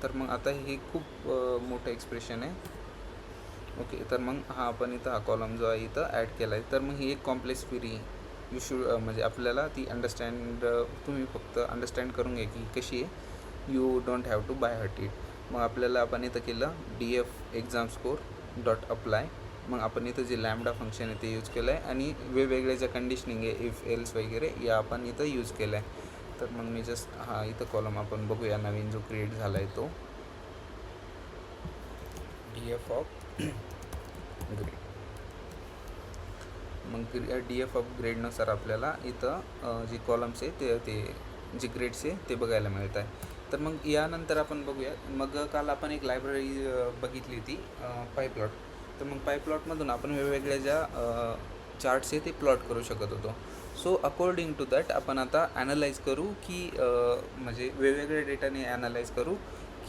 तर मग आता हे खूप मोठं एक्सप्रेशन आहे. ओके, तर मग आपण इथं हा कॉलम जो आहे इथं ॲड केला आहे. तर मग ही एक कॉम्प्लेक्स क्वेरी यू शूड म्हणजे आपल्याला ती अंडरस्टँड, तुम्ही फक्त अंडरस्टँड करून घ्या की कशी आहे. You don't have to by heart it. मग आपल्याला आपण इथं केलं DF exam score dot apply. मग आपण इथं जे लॅम्बडा फंक्शन आहे ते यूज केलं आहे आणि वेगवेगळे ज्या कंडिशनिंग आहे इफ एल्स वगैरे या आपण इथं यूज केलं आहे. तर मग मी जस्ट इथं कॉलम आपण बघूया नवीन जो क्रिएट झाला आहे तो DF ऑफ ग्रेड. मग DF ऑफ ग्रेडनुसार आपल्याला इथं जे कॉलम्स आहे ते जे ग्रेड्स आहे ते बघायला मिळत आहे. तर मग यानंतर आपण बघूया. मग काल आपण एक लायब्ररी बघितली होती पायप्लॉट. तर मग पायप्लॉटमधून आपण वेगवेगळ्या ज्या चार्ट्स आहे ते प्लॉट करू शकत होतो. सो अकॉर्डिंग टू दॅट आपण आता ॲनालाइज करू की म्हणजे वेगवेगळ्या डेटाने ॲनालाइज करू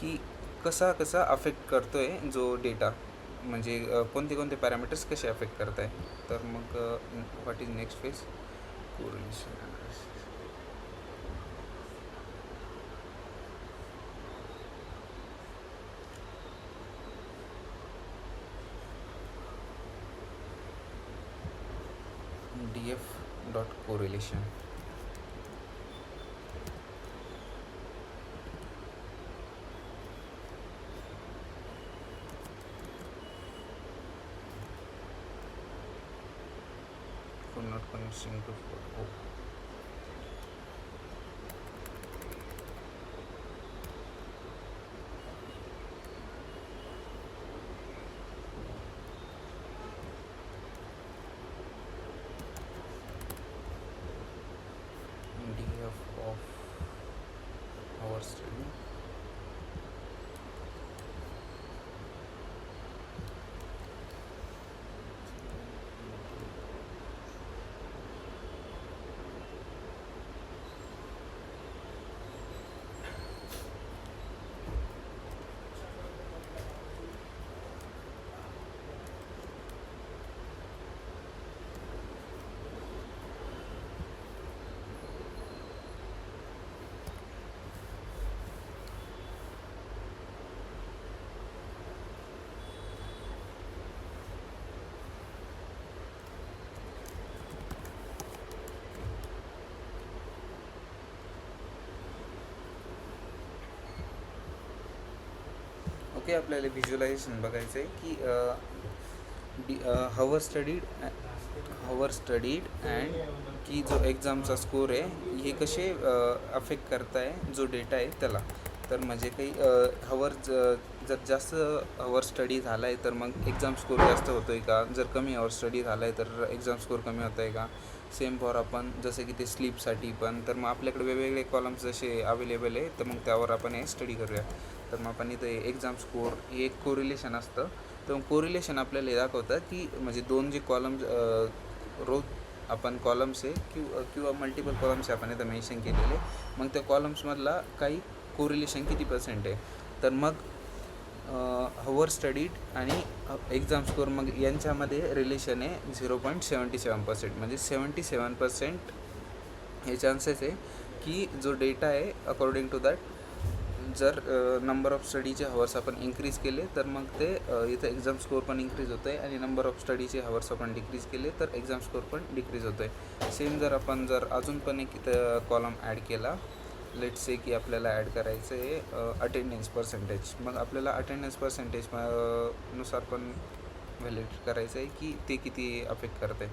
की कसा अफेक्ट करतो आहे जो डेटा, म्हणजे कोणते कोणते पॅरामीटर्स कसे अफेक्ट करत आहे. तर मग what is next phase, correlation analysis. DF dot correlation. Not connecting to photo. DF of our study. Okay, आपल्याला व्हिज्युअलायझेशन बघायचं आहे की हवर स्टडीड अँड की जो एक्झामचा स्कोर आहे हे कसे अफेक्ट करत आहे जो डेटा आहे त्याला. तर म्हणजे काही जर जास्त हवर स्टडी झाला आहे तर मग एक्झाम स्कोर जास्त होतो आहे का, जर कमी हवर स्टडी झाला आहे तर एक्झाम स्कोर कमी होत आहे का. सेम फॉर आपण जसं की ते स्लीपसाठी पण. तर मग आपल्याकडे वेगवेगळे कॉलम्स जसे अवेलेबल आहे तर मग त्यावर आपण हे स्टडी करूया. तर मग आपण इथं एक्झाम स्कोर हे एक कोरिलेशन असतं. तर मग कोरिलेशन आपल्याला हे दाखवतं की म्हणजे दोन जे कॉलम्स रोज आपण कॉलम्स आहे किंवा मल्टिपल कॉलम्स आपण इथं मेन्शन केलेले, मग त्या कॉलम्समधला काही कोरिलेशन किती % आहे. तर मग हवर स्टडीड आणि एक्झाम स्कोर मग यांच्यामध्ये रिलेशन आहे 0.77%. म्हणजे 77% हे चान्सेस आहे की जो डेटा आहे अकॉर्डिंग टू दॅट जर नंबर ऑफ स्टडीचे हवर्स आपण इन्क्रीज केले तर मग ते इथं एक्झाम स्कोअर पण इन्क्रीज होतं आहे, आणि नंबर ऑफ स्टडीचे हवर्स आपण डिक्रीज केले तर एक्झाम स्कोअर पण डिक्रीज होतो आहे. सेम जर आपण अजून पण एक इथं कॉलम ॲड केला, लेट्स से की आपल्याला ॲड करायचं आहे अटेंडन्स पर्सेंटेज. मग आपल्याला अटेंडन्स पर्सेंटेज नुसार पण व्हॅलिडेट करायचं आहे की ते किती अफेक्ट करते.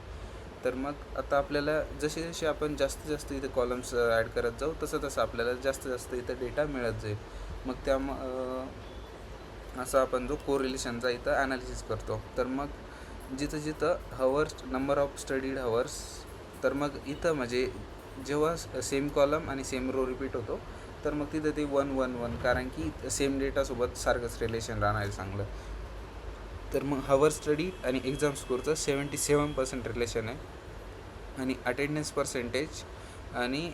तर मग आता आपल्याला जसे जसे आपण जास्तीत जास्त इथे कॉलम्स ॲड करत जाऊ तसं आपल्याला जास्त जास्त इथं डेटा मिळत जाईल. मग असं आपण जो कोरिलेशनचा इथं ॲनालिसिस करतो. तर मग जिथं जिथं hours, number of studied hours, तर मग इथं म्हणजे जेव्हा सेम कॉलम आणि सेम रो रिपीट होतो तर मग तिथं ते 1-1-1, कारण की सेम डेटासोबत सारखंच रिलेशन राहणार आहे चांगलं. तर मग हवर स्टडी आणि एक्झाम स्कोअरचं 77% रिलेशन आहे, आणि अटेंडन्स पर्सेंटेज आणि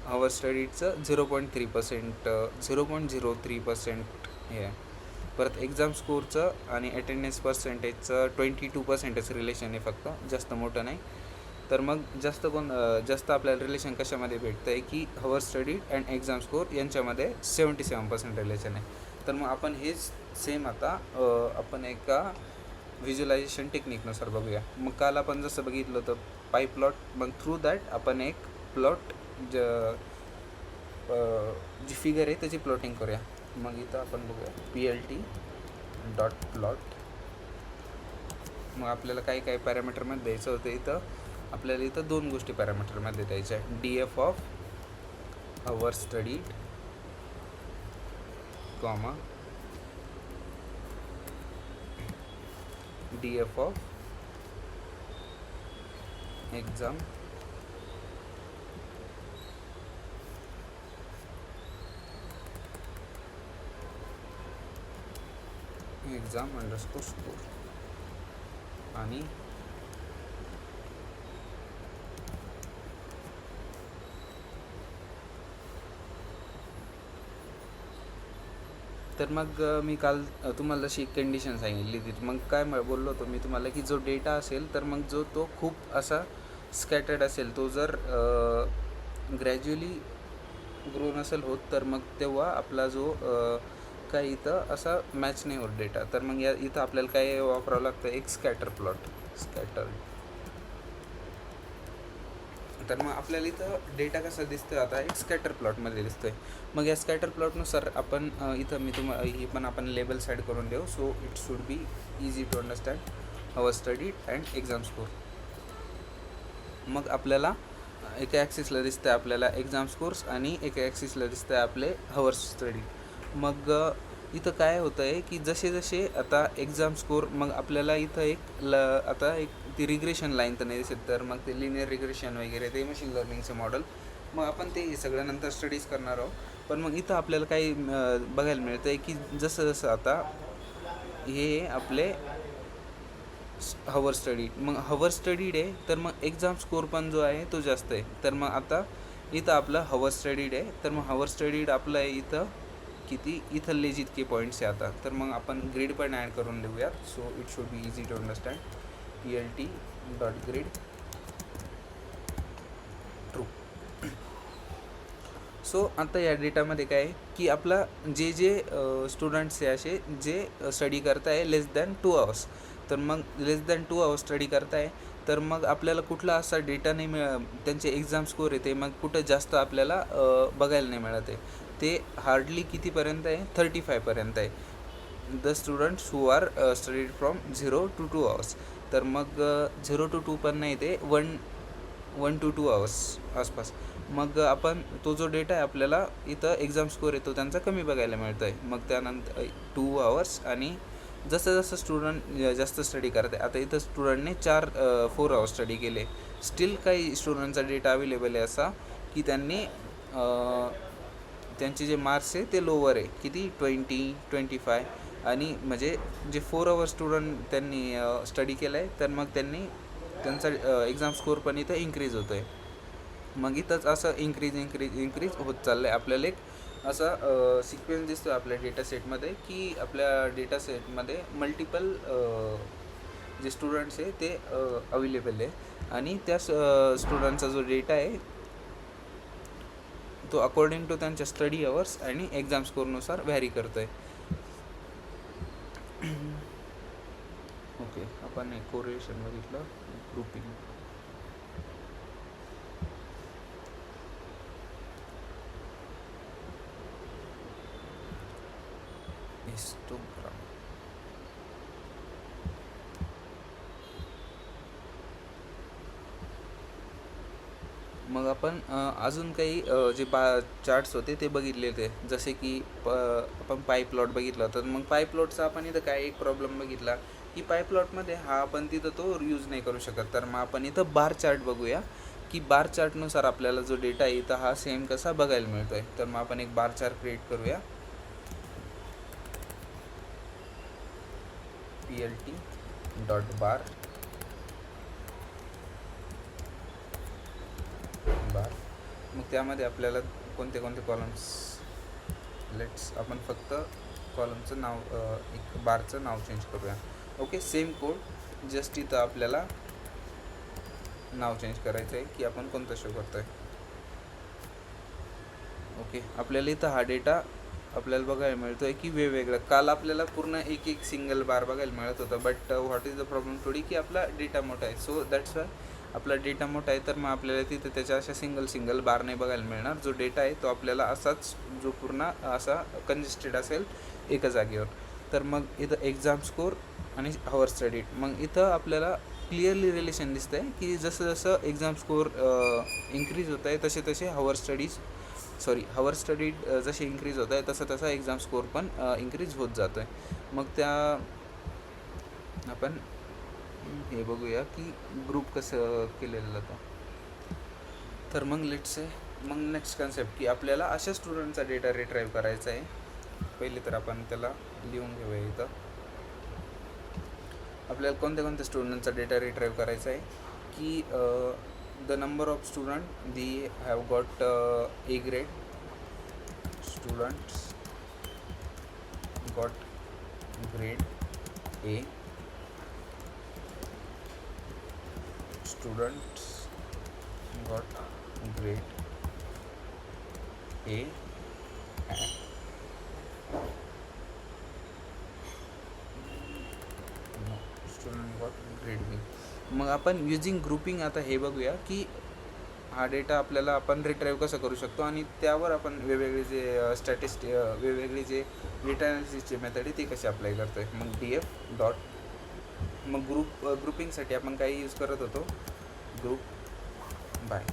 हवर स्टडीचं 0.03% हे आहे. परत एक्झाम स्कोअरचं आणि अटेंडन्स पर्सेंटेजचं 22% रिलेशन आहे फक्त, जास्त मोठं नाही. तर मग जास्त आपल्याला रिलेशन कशामध्ये भेटतं आहे की हवर स्टडी अँड एक्झाम स्कोअर यांच्यामध्ये 77% रिलेशन आहे. तर मग आपण हेच सेम आता आपण एका व्हिज्युअलायझेशन टेक्निकनुसार बघूया. मग काल आपण जसं बघितलं होतं पाई प्लॉट, मग थ्रू दॅट आपण एक प्लॉट जी फिगर आहे त्याची प्लॉटिंग करूया. मग इथं आपण बघूया PLT.plot. मग आपल्याला काय पॅरामीटरमध्ये द्यायचं होतं, इथं आपल्याला इथं 2 गोष्टी पॅरामीटरमध्ये द्यायच्या आहे. DF of hour studied comma DF of exam underscore score. आणि तर मग मी काल तुम्हाला अशी एक कंडिशन सांगितली होती. मग काय बोललो होतो मी तुम्हाला की जो डेटा असेल तर मग तो खूप असा स्कॅटर्ड असेल, तो जर ग्रॅज्युअली ग्रो नसेल होत तर मग तेव्हा आपला जो काय इथं असा मॅच नाही होत डेटा. तर मग इथं आपल्याला काय वापरावं लागतं, एक स्कॅटर प्लॉट. तर मग आपल्याला इथं डेटा कसा दिसतोय, आता एक स्कॅटर प्लॉटमध्ये दिसतोय. मग या स्कॅटर प्लॉटनुसार आपण इथं मी ही पण आपण लेबल्स ॲड करून देऊ, so it should be easy to understand hour study and exam score. मग आपल्याला एका ॲक्सिसला दिसतं आहे आपल्याला एक्झाम स्कोर्स आणि एका ॲक्सिसला दिसतं आहे आपले हवर स्टडी. मग इथं काय होतं आहे की जसे आता एक्झाम स्कोर, मग आपल्याला इथं आता एक ती रिग्रेशन लाईन तर नाही दिसत, तर मग ते लिनियर रिग्रेशन वगैरे ते मशीन लर्निंगचे मॉडेल, मग आपण ते सगळं नंतर स्टडीज करणार आहोत. पण मग इथं आपल्याला काही बघायला मिळतं आहे की जसं आता हे आपले हवर स्टडी, मग हवर स्टडीड आहे तर मग एक्झाम स्कोर पण जो आहे तो जास्त आहे. तर मग आता इथं आपलं हवर स्टडीड आहे, तर मग हवर स्टडीड आपलं आहे इथं किती, इथले जितके पॉईंट्स आहे आता, तर मग आपण ग्रीड पण ॲड करून देऊयात. So it should be easy to understand. PLT.grid true. So आता या डेटामध्ये काय आहे की आपला जे स्टुडंट्स आहे असे जे स्टडी करताय लेस दॅन 2 आवर्स, तर मग लेस दॅन 2 आवर्स स्टडी करताय, तर मग आपल्याला कुठला असा डेटा नाही त्यांचे एक्झाम स्कोर आहे ते मग कुठं जास्त आपल्याला बघायला नाही मिळत आहे. ते हार्डली कितीपर्यंत आहे, 35पर्यंत आहे. The students who are studied from 0 to 2 hours. तर मग 0 to 2 पण नाही, ते 1 to 2 आवर्स आसपास. मग आपण तो जो डेटा आहे आपल्याला इथं एक्झाम स्कोर येतो त्यांचा कमी बघायला मिळतो आहे. मग त्यानंतर 2 आवर्स, आणि जसं स्टुडंट जास्त स्टडी करत आहे, आता इथं स्टुडंटने 4 आवर्स स्टडी केले, स्टील काही स्टुडंटचा डेटा अवेलेबल आहे असा की त्यांचे जे मार्क्स आहे ते लोवर आहे, किती 20-25. आणि म्हणजे जे 4 आवर्स स्टुडंट त्यांनी स्टडी केलं आहे, तर मग त्यांचा एक्झाम स्कोर पण इथं इन्क्रीज होतो आहे. मग इथंच असं इन्क्रीज होत चाललं आहे. आपल्याला एक असा सिक्वेन्स दिसतो आपल्या डेटा सेटमध्ये की आपल्या डेटा सेटमध्ये मल्टिपल जे स्टुडंट्स आहे ते अवेलेबल आहे, आणि त्या स्टुडंटचा जो डेटा आहे तो अकॉर्डिंग टू त्यांच्या स्टडी अवर्स आणि एक्झाम स्कोरनुसार व्हॅरी करतो आहे. ओके, आपण एक कोरिलेशन बघितलं, ग्रुपिंग. हिस्टोग्राम. मग आपण अजून काही जे चार्ट्स होते ते बघितले होते, जसे की आपण पाय प्लॉट बघितला होता. मग पाय प्लॉटचा आपण इथं काय एक प्रॉब्लेम बघितला की पाय प्लॉटमध्ये हा आपण तिथं तो यूज नाही करू शकत. तर मग आपण इथं बार चार्ट बघूया की बार चार्टनुसार आपल्याला जो डेटा आहे इथं हा सेम कसा बघायला मिळतो आहे. तर मग आपण एक बार चार्ट क्रिएट करूया. plt.bar बार. मग त्यामध्ये आपल्याला कोणते कोणते कॉलम्स, आपण फक्त कॉलमचं नाव, एक बारचं नाव चेंज करूया. ओके, सेम कोड, जस्ट इथं आपल्याला नाव चेंज करायचं आहे की आपण कोणतं शो करतो आहे. ओके, आपल्याला इथं हा डेटा आपल्याला बघायला मिळतो आहे की वेगवेगळं. काल आपल्याला पूर्ण एक सिंगल बार बघायला मिळत होतं, but what is the problem today की आपला डेटा मोठा आहे. सो दॅट्स वाय आपला डेटा मोठा आहे, तर मग आपल्याला तिथं त्याच्या अशा सिंगल बार नाही बघायला मिळणार. जो डेटा आहे तो आपल्याला असाच, जो पूर्ण असा कंजेस्टेड असेल एका जागेवर. तर मग इथं एक्झाम स्कोर आणि हवर स्टडीड, मग इथं आपल्याला क्लिअरली रिलेशन दिसतं आहे की जसं जसं एक्झाम स्कोर इन्क्रीज होत आहे तसे तसे हवर स्टडीड जसे इन्क्रीज होत आहे तसं तसा एक्झाम स्कोर पण इन्क्रीज होत जातो आहे. मग त्या आपण हे बघूया की ग्रुप कसं केलेलं जातं. तर मग मग नेक्स्ट कन्सेप्ट की आपल्याला अशा स्टुडंटचा डेटा रिट्राईव्ह करायचा आहे. पहिले तर आपण त्याला लिहून घेऊया. इथं आपल्याला कोणत्या कोणत्या स्टुडंटचा डेटा रिट्राईव्ह करायचा आहे की the number of student the have got A grade, students got grade A, students got grade A and student got grade B. मग आपण युजिंग ग्रुपिंग आता हे बघूया की हा डेटा आपल्याला आपण रिट्राईव्ह कसं करू शकतो आणि त्यावर आपण वेगवेगळे जे वेगवेगळे जे डेटा ॲनालिसिसचे मेथड आहे ती कशी अप्लाय करतो आहे. मग df डॉट, मग ग्रुपिंगसाठी आपण काही यूज करत होतो ग्रुप बाय.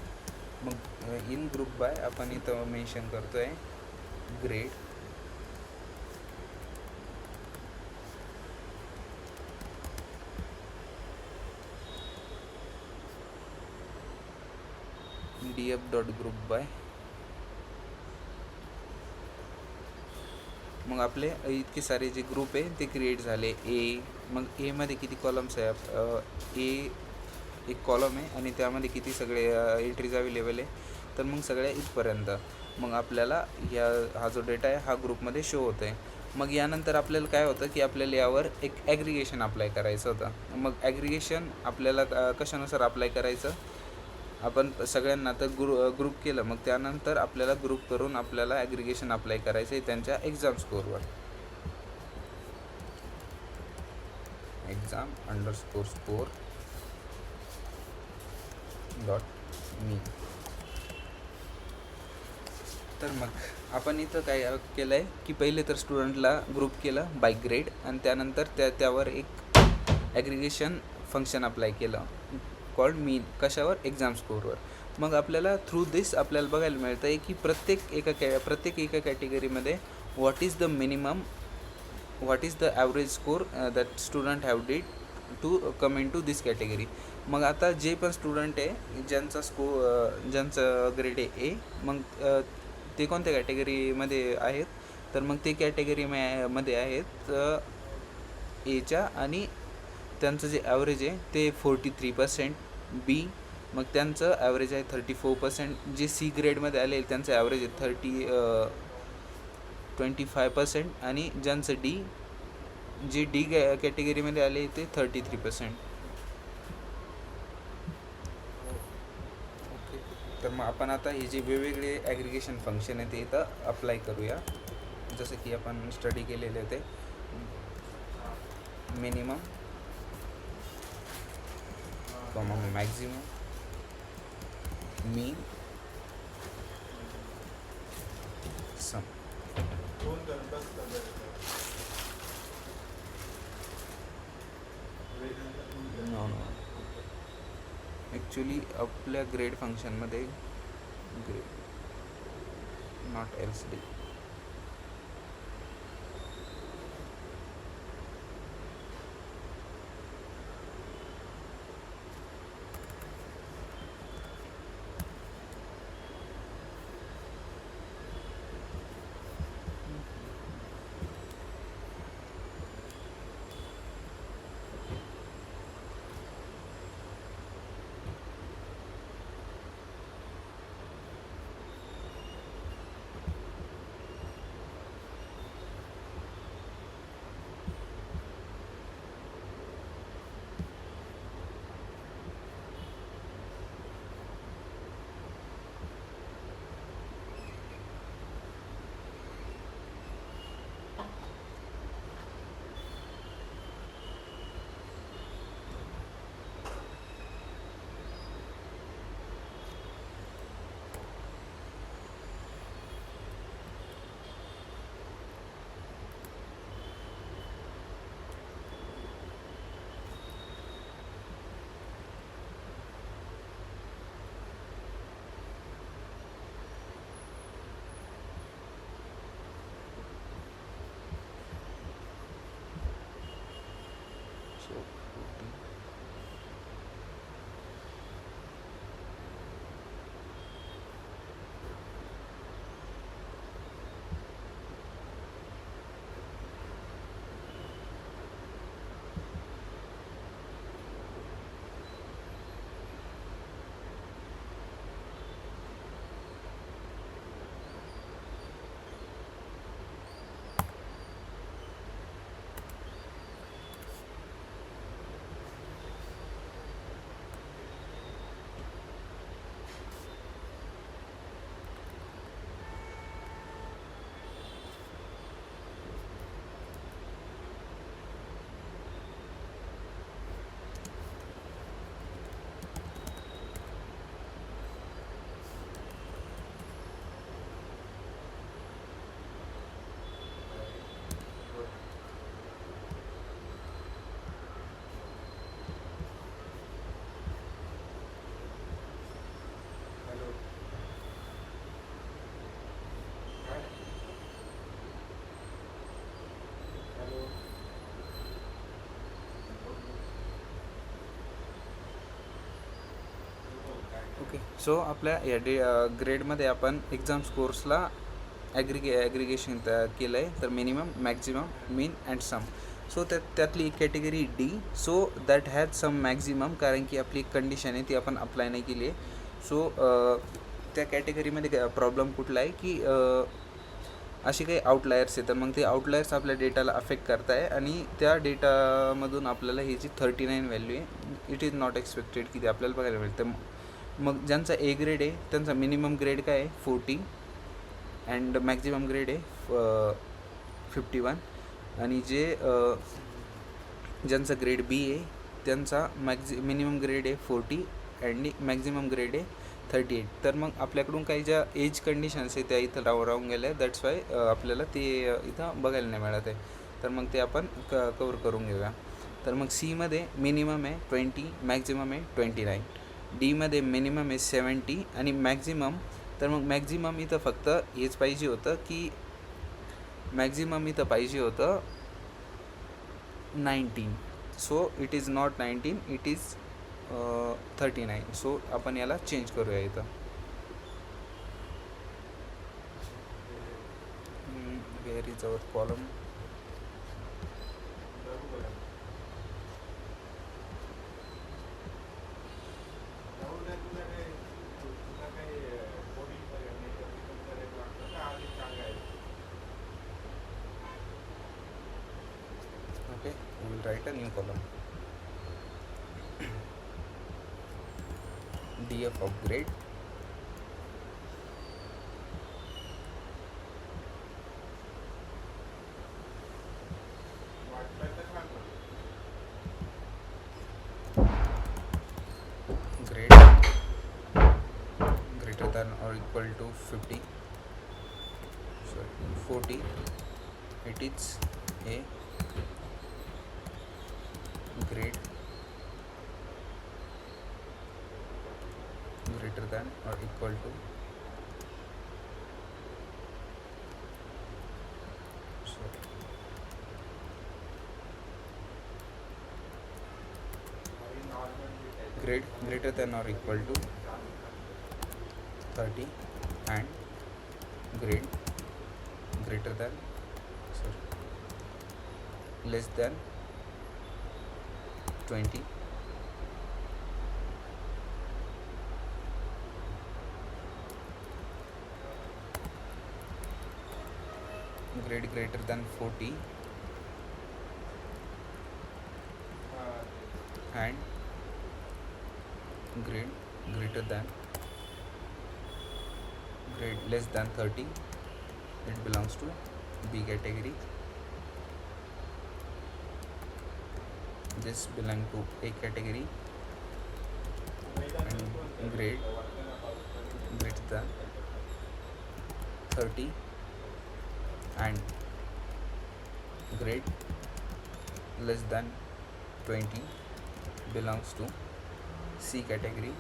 मग इन ग्रुप बाय आपण इथं मेन्शन करतो आहे grade df dot group by. मग आपले इतके सारे जे ग्रुप आहे ते क्रिएट झाले. ए, मग एमध्ये किती कॉलम्स आहे, ए एक कॉलम आहे आणि त्यामध्ये किती सगळे एंट्रीज अवेलेबल आहे, तर मग सगळ्या इथपर्यंत. मग आपल्याला हा जो डेटा आहे हा ग्रुपमध्ये शो होतो आहे. मग यानंतर आपल्याला काय होतं की आपल्याला यावर एक ॲग्रिगेशन अप्लाय करायचं होतं. मग ॲग्रिगेशन आपल्याला कशानुसार अप्लाय करायचं, आपण सगळ्यांना तर ग्रुप केलं, मग त्यानंतर आपल्याला ग्रुप करून आपल्याला ॲग्रिगेशन अप्लाय करायचं आहे त्यांच्या एक्झाम स्कोरवर. एक्झाम अंडरस्कोर स्कोर डॉट मी. तर मग आपण इथं काय केलं आहे की पहिले तर स्टुडंटला ग्रुप केलं बाय ग्रेड आणि त्यानंतर त्यावर एक ॲग्रिगेशन फंक्शन अप्लाय केलं कॉल्ड मीन, कशावर, एक्झाम स्कोरवर. मग आपल्याला थ्रू दिस आपल्याला बघायला मिळतं आहे की प्रत्येक एका कॅटेगरीमध्ये what is the average score that student have did to come in to this category. मग आता जे पण स्टुडंट आहे ज्यांचं ग्रेड आहे ए, मग ते कोणत्या कॅटेगरीमध्ये आहेत, तर मग ते कॅटेगरीमध्ये आहेत एच्या आणि त्यांचं जे ॲव्हरेज आहे ते 43%. बी, मग त्यांचं ॲव्हरेज आहे 34%. जे सी ग्रेडमध्ये आले त्यांचं ॲव्हरेज आहे 25%. आणि ज्यांचं जे डी कॅटेगरीमध्ये आले ते 33%. ओके, तर मग आपण आता हे जे वेगवेगळे ॲग्रिगेशन फंक्शन आहे ते इथं अप्लाय करूया. जसं की आपण स्टडी केलेले होते. मिनिमम कॉमा मॅक्झिमम, मीन, सम. नो नो, ॲक्च्युली आपल्या ग्रेड फंक्शनमध्ये grade not else D. So 40. Okay, so आपल्या या ग्रेडमध्ये आपण एक्झाम स्कोर्सला ॲग्रिगेशन केलं आहे. तर minimum, maximum, mean and sum. So त्यातली एक category D. So that has sum maximum, कारण की आपली एक कंडिशन आहे ती आपण अप्लाय नाही केली आहे. सो त्या कॅटेगरीमध्ये प्रॉब्लेम कुठला आहे की असे काही आउटलायर्स आहे. तर मग ते आउटलायर्स आपल्या डेटाला अफेक्ट करत आहे आणि त्या डेटामधून आपल्याला ही जी 39 व्हॅल्यू आहे इट इज नॉट एक्सपेक्टेड की ते आपल्याला बघायला मिळतं. मग ज्यांचा ए ग्रेड आहे त्यांचा मिनिमम ग्रेड काय आहे 40 अँड मॅक्झिमम ग्रेड आहे 51. आणि ज्यांचा ग्रेड बी आहे त्यांचा मिनिमम ग्रेड आहे 40 अँड मॅक्झिमम ग्रेड आहे 38. तर मग आपल्याकडून काही ज्या एज कंडिशन्स आहे त्या इथं राहून गेल्या आहे. दॅट्स वाय आपल्याला ते इथं बघायला नाही मिळत आहे. तर मग ते आपण कवर करून घेऊया. तर मग सीमध्ये मिनिमम आहे 20, मॅक्झिमम आहे 29. डीमध्ये मिनिमम आहे 70 आणि मॅक्झिमम, तर मग मॅक्झिमम इथं फक्त हेच पाहिजे होतं की मॅक्झिमम इथं पाहिजे होतं 19. So it is not 19, it is 39. So आपण याला चेंज करूया इथं. Where is our column. Okay, we will write a new column. df of grade than or equal to 40, it is a grade greater than or equal to grade greater than or equal to 30 and grade greater than less than 20 grade greater than 40 and grade greater than grade less than 30, it belongs to B category. This belongs to A category, and grade greater than 30 and grade less than 20 belongs to C category.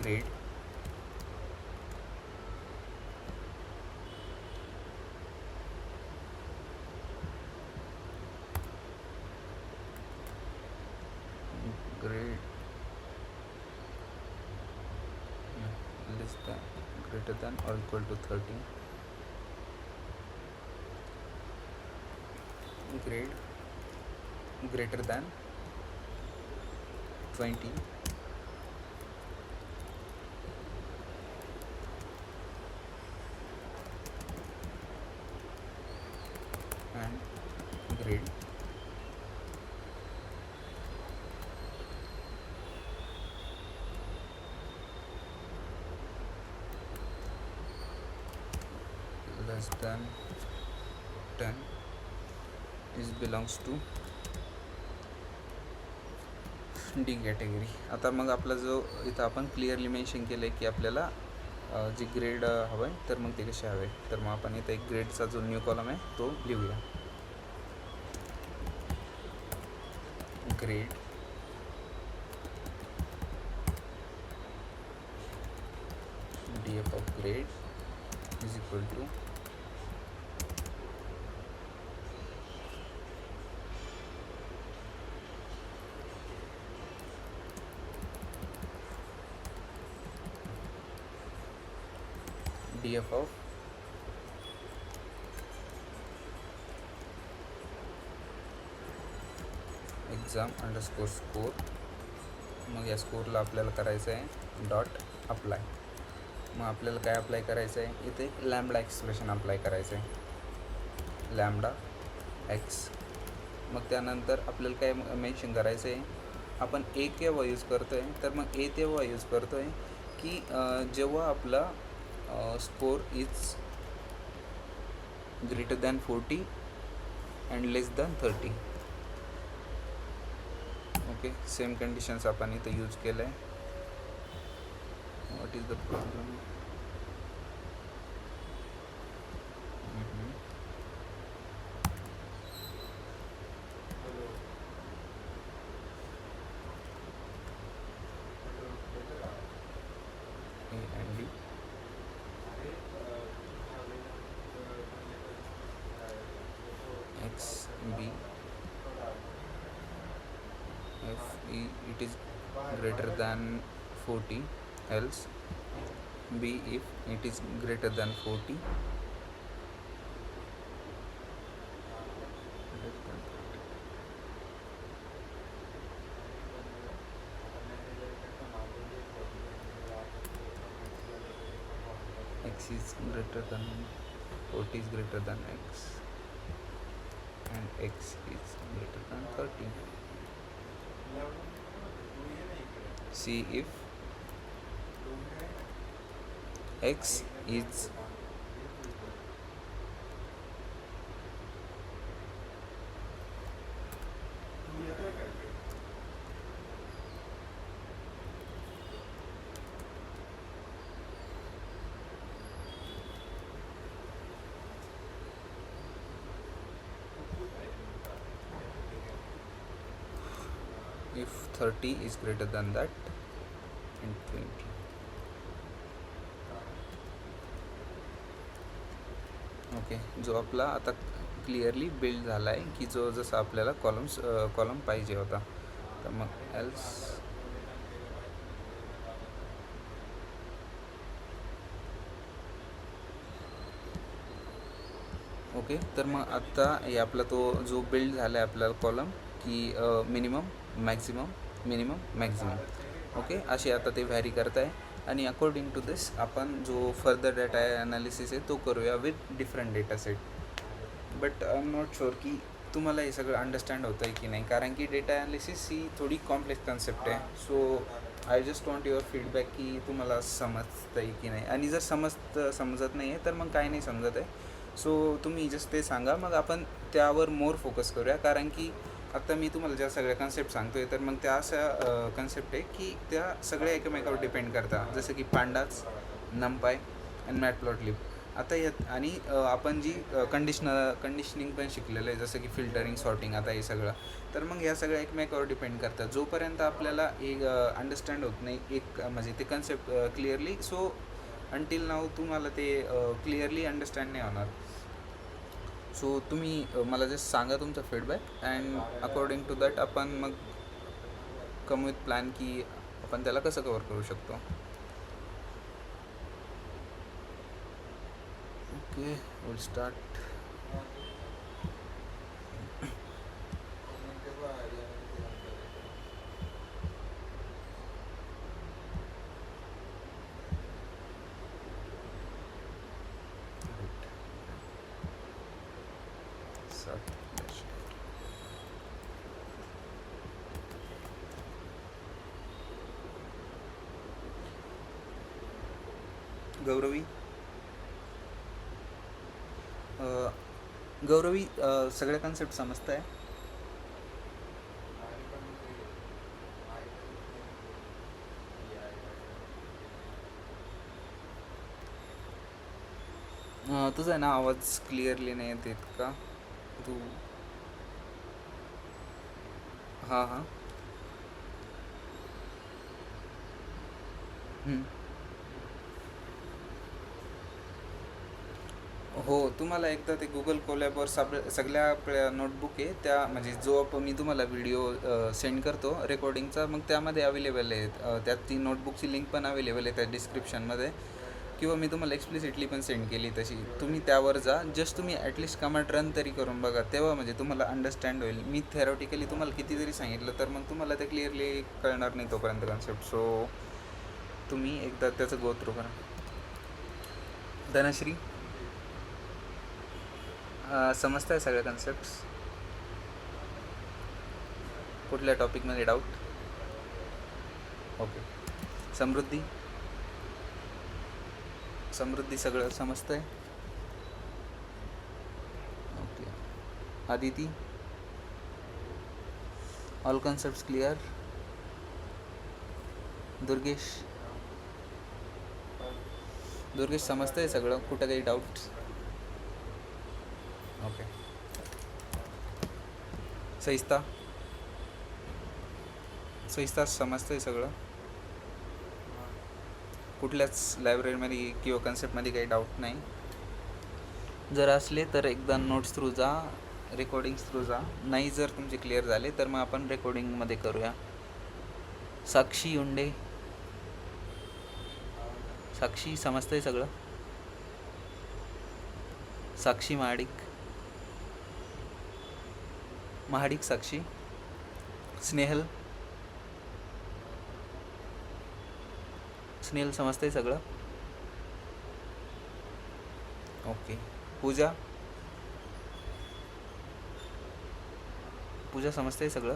Grade less than greater than or equal to 30, grade greater than 20 and grade less than 10 is belongs to D category. आता मग आपला जो इथं आपण clearly mention केलं आहे की आपल्याला जे ग्रेड हवं आहे तर मग ते कसे हवे. तर मग आपण इथं एक ग्रेडचा जो न्यू कॉलम आहे तो लिहूया. Grade df of grade is equal to df of exam underscore score. मग या स्कोरला आपल्याला करायचं आहे डॉट अप्लाय. मग आपल्याला काय अप्लाय करायचं आहे, इथे लॅम्बडा एक्सप्रेशन अप्लाय करायचं आहे, लॅम्बडा एक्स. मग त्यानंतर आपल्याला काय मेन्शन करायचं आहे, आपण ए केव्हा यूज करतो आहे, तर मग ए तेव्हा यूज करतो आहे की जेव्हा आपला score is greater than 40 and less than 30. Okay, same conditions आपण इथं यूज केलं आहे. What is the problem? A and D. X, B, F, E, it is greater than 40, else B if it is greater than 40, X is greater than 40 is greater than X, and X is greater than 30. See if X is if 30 is greater than that and 20. Okay, जो आपला आता clearly build झाला आहे की जो जसा आपल्याला column पाहिजे होता. तर मग एल्स ओके, तर मग आत्ता हे आपला तो जो बिल्ड झाला आहे आपल्याला कॉलम की minimum maximum minimum maximum. Okay, असे आता ते व्हॅरी करत आहे आणि अकॉर्डिंग टू दिस आपण जो फर्दर डेटा ॲनालिसिस आहे तो करूया with different data set. But I am not sure की तुम्हाला हे सगळं अंडरस्टँड होतं आहे की नाही, कारण की डेटा ॲनालिसिस ही थोडी कॉम्प्लेक्स कन्सेप्ट आहे. So I just want your feedback की तुम्हाला समजतं आहे की नाही, आणि जर समजत नाही आहे तर मग काय नाही समजत आहे. सो तुम्ही जस्ट ते सांगा, मग आपण त्यावर मोर फोकस करूया. कारण की आत्ता मी तुम्हाला ज्या सगळ्या कन्सेप्ट सांगतो आहे तर मग त्या अशा कन्सेप्ट आहे की त्या सगळ्या एकमेकावर डिपेंड करतात, जसं की पांडाज, नमपाय आणि मॅटप्लॉटलिब. आता यात आणि आपण जी कंडिशनिंग पण शिकलेलं आहे, जसं की फिल्टरिंग, सॉर्टिंग, आता हे सगळं. तर मग ह्या सगळ्या एकमेकावर डिपेंड करतात. जोपर्यंत आपल्याला एक अंडरस्टँड होत नाही एक म्हणजे ते कन्सेप्ट क्लिअरली, सो अंटिल नाव तुम्हाला ते क्लिअरली अंडरस्टँड नाही होणार. सो तुम्ही मला जस्ट सांगा तुमचा feedback and according to that आपण मग कम विथ प्लॅन की आपण त्याला कसं कवर करू शकतो. Okay, will start. गौरवी सगळ्या कन्सेप्ट समजत आहे. तुझा आहे ना आवाज क्लिअरली नाही येत का तू? हां. हो, तुम्हाला एकदा ते गुगल कोलॅबवर सगळ्या आपल्या नोटबुक आहे त्या, म्हणजे जो मी तुम्हाला व्हिडिओ सेंड करतो रेकॉर्डिंगचा, मग त्यामध्ये अवेलेबल आहेत. त्यात ती नोटबुकची लिंक पण अवेलेबल आहे त्या डिस्क्रिप्शनमध्ये, किंवा मी तुम्हाला एक्सप्लिसिटली पण सेंड केली तशी. तुम्ही त्यावर जा, जस्ट तुम्ही ॲटलिस्ट कमांड रन तरी करून बघा, तेव्हा म्हणजे तुम्हाला अंडरस्टँड होईल. मी थेरॉटिकली तुम्हाला किती जरी सांगितलं तर मग तुम्हाला ते क्लिअरली कळणार नाही तोपर्यंत कन्सेप्ट. सो तुम्ही एकदा त्याचं गो थ्रू करा. धनश्री, समजत आहे सगळ्या कन्सेप्ट्स? कुठल्या टॉपिकमध्ये डाऊट? ओके. समृद्धी सगळं समजतं आहे? Okay. Aditi, all concepts clear? Durgesh समजतं आहे सगळं? कुठं काही डाऊट? ओके. सहिस्ता समजतं आहे सगळं? कुठल्याच लायब्ररीमध्ये किंवा कन्सेप्टमध्ये काही डाऊट नाही? जर असले तर एकदा नोट्स थ्रू जा, रेकॉर्डिंग्स थ्रू जा. नाही जर तुमचे क्लिअर झाले तर मग आपण रेकॉर्डिंगमध्ये करूया. साक्षी उंडे, साक्षी समजतं आहे सगळं? साक्षी महाडिक साक्षी. स्नेहल समजतं आहे सगळं? ओके. पूजा समजतं आहे सगळं?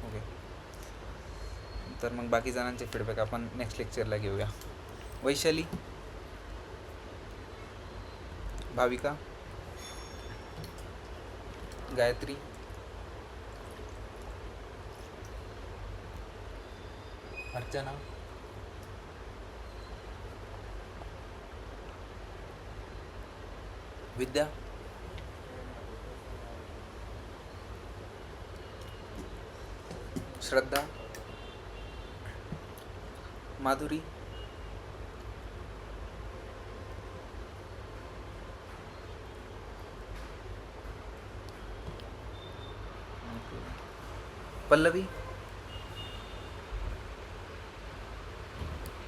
ओके. तर मग बाकी जणांचे फीडबॅक आपण नेक्स्ट लेक्चरला घेऊया. वैशाली, भाविका, गायत्री, अर्चना, विद्या, श्रद्धा, माधुरी, पल्लवी,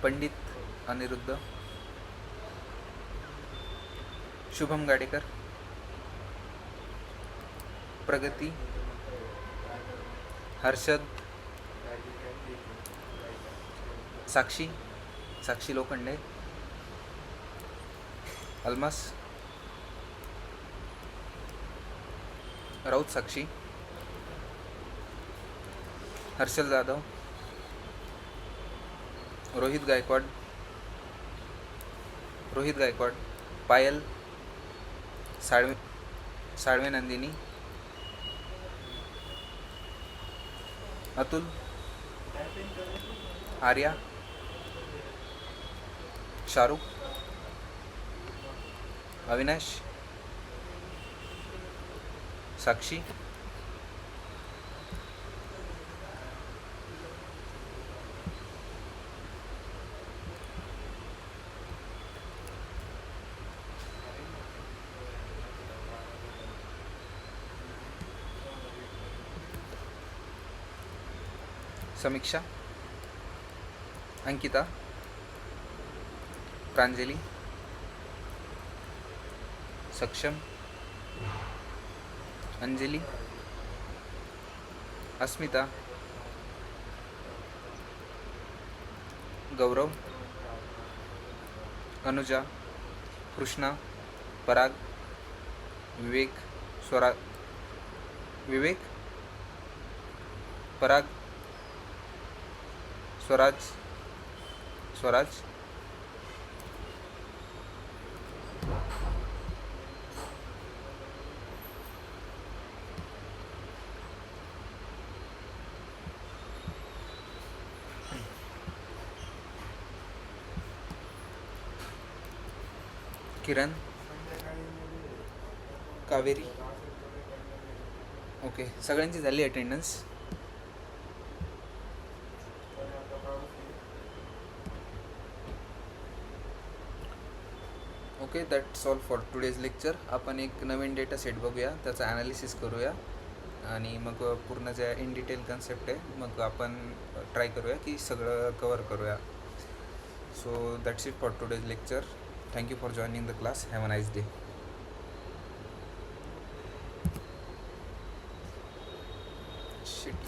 पंडित अनिरुद्ध, शुभम गाडेकर, प्रगती, हर्षद, साक्षी, साक्षी लोखंडे, अल्मास, राऊत साक्षी, हर्षल जाधव, रोहित गायकवाड, पायल, साळवे नंदिनी, अतुल, आर्या, शाहरुख, अविनाश, साक्षी, समीक्षा, अंकिता, प्रांजली, सक्षम, अंजली, अस्मिता, गौरव, अनुजा, कृष्णा, पराग, विवेक, पराग, स्वराज, किरण, कावेरी. ओके, सगळ्यांची झाली attendance. Okay, that's all for today's lecture. आपण एक नवीन डेटा सेट बघूया, त्याचा ॲनालिसिस करूया आणि मग पूर्ण ज्या इन डिटेल कन्सेप्ट आहे मग आपण ट्राय करूया की सगळं कवर करूया. So that's it for today's lecture. Thank you for joining the class. Have a nice day. Shit.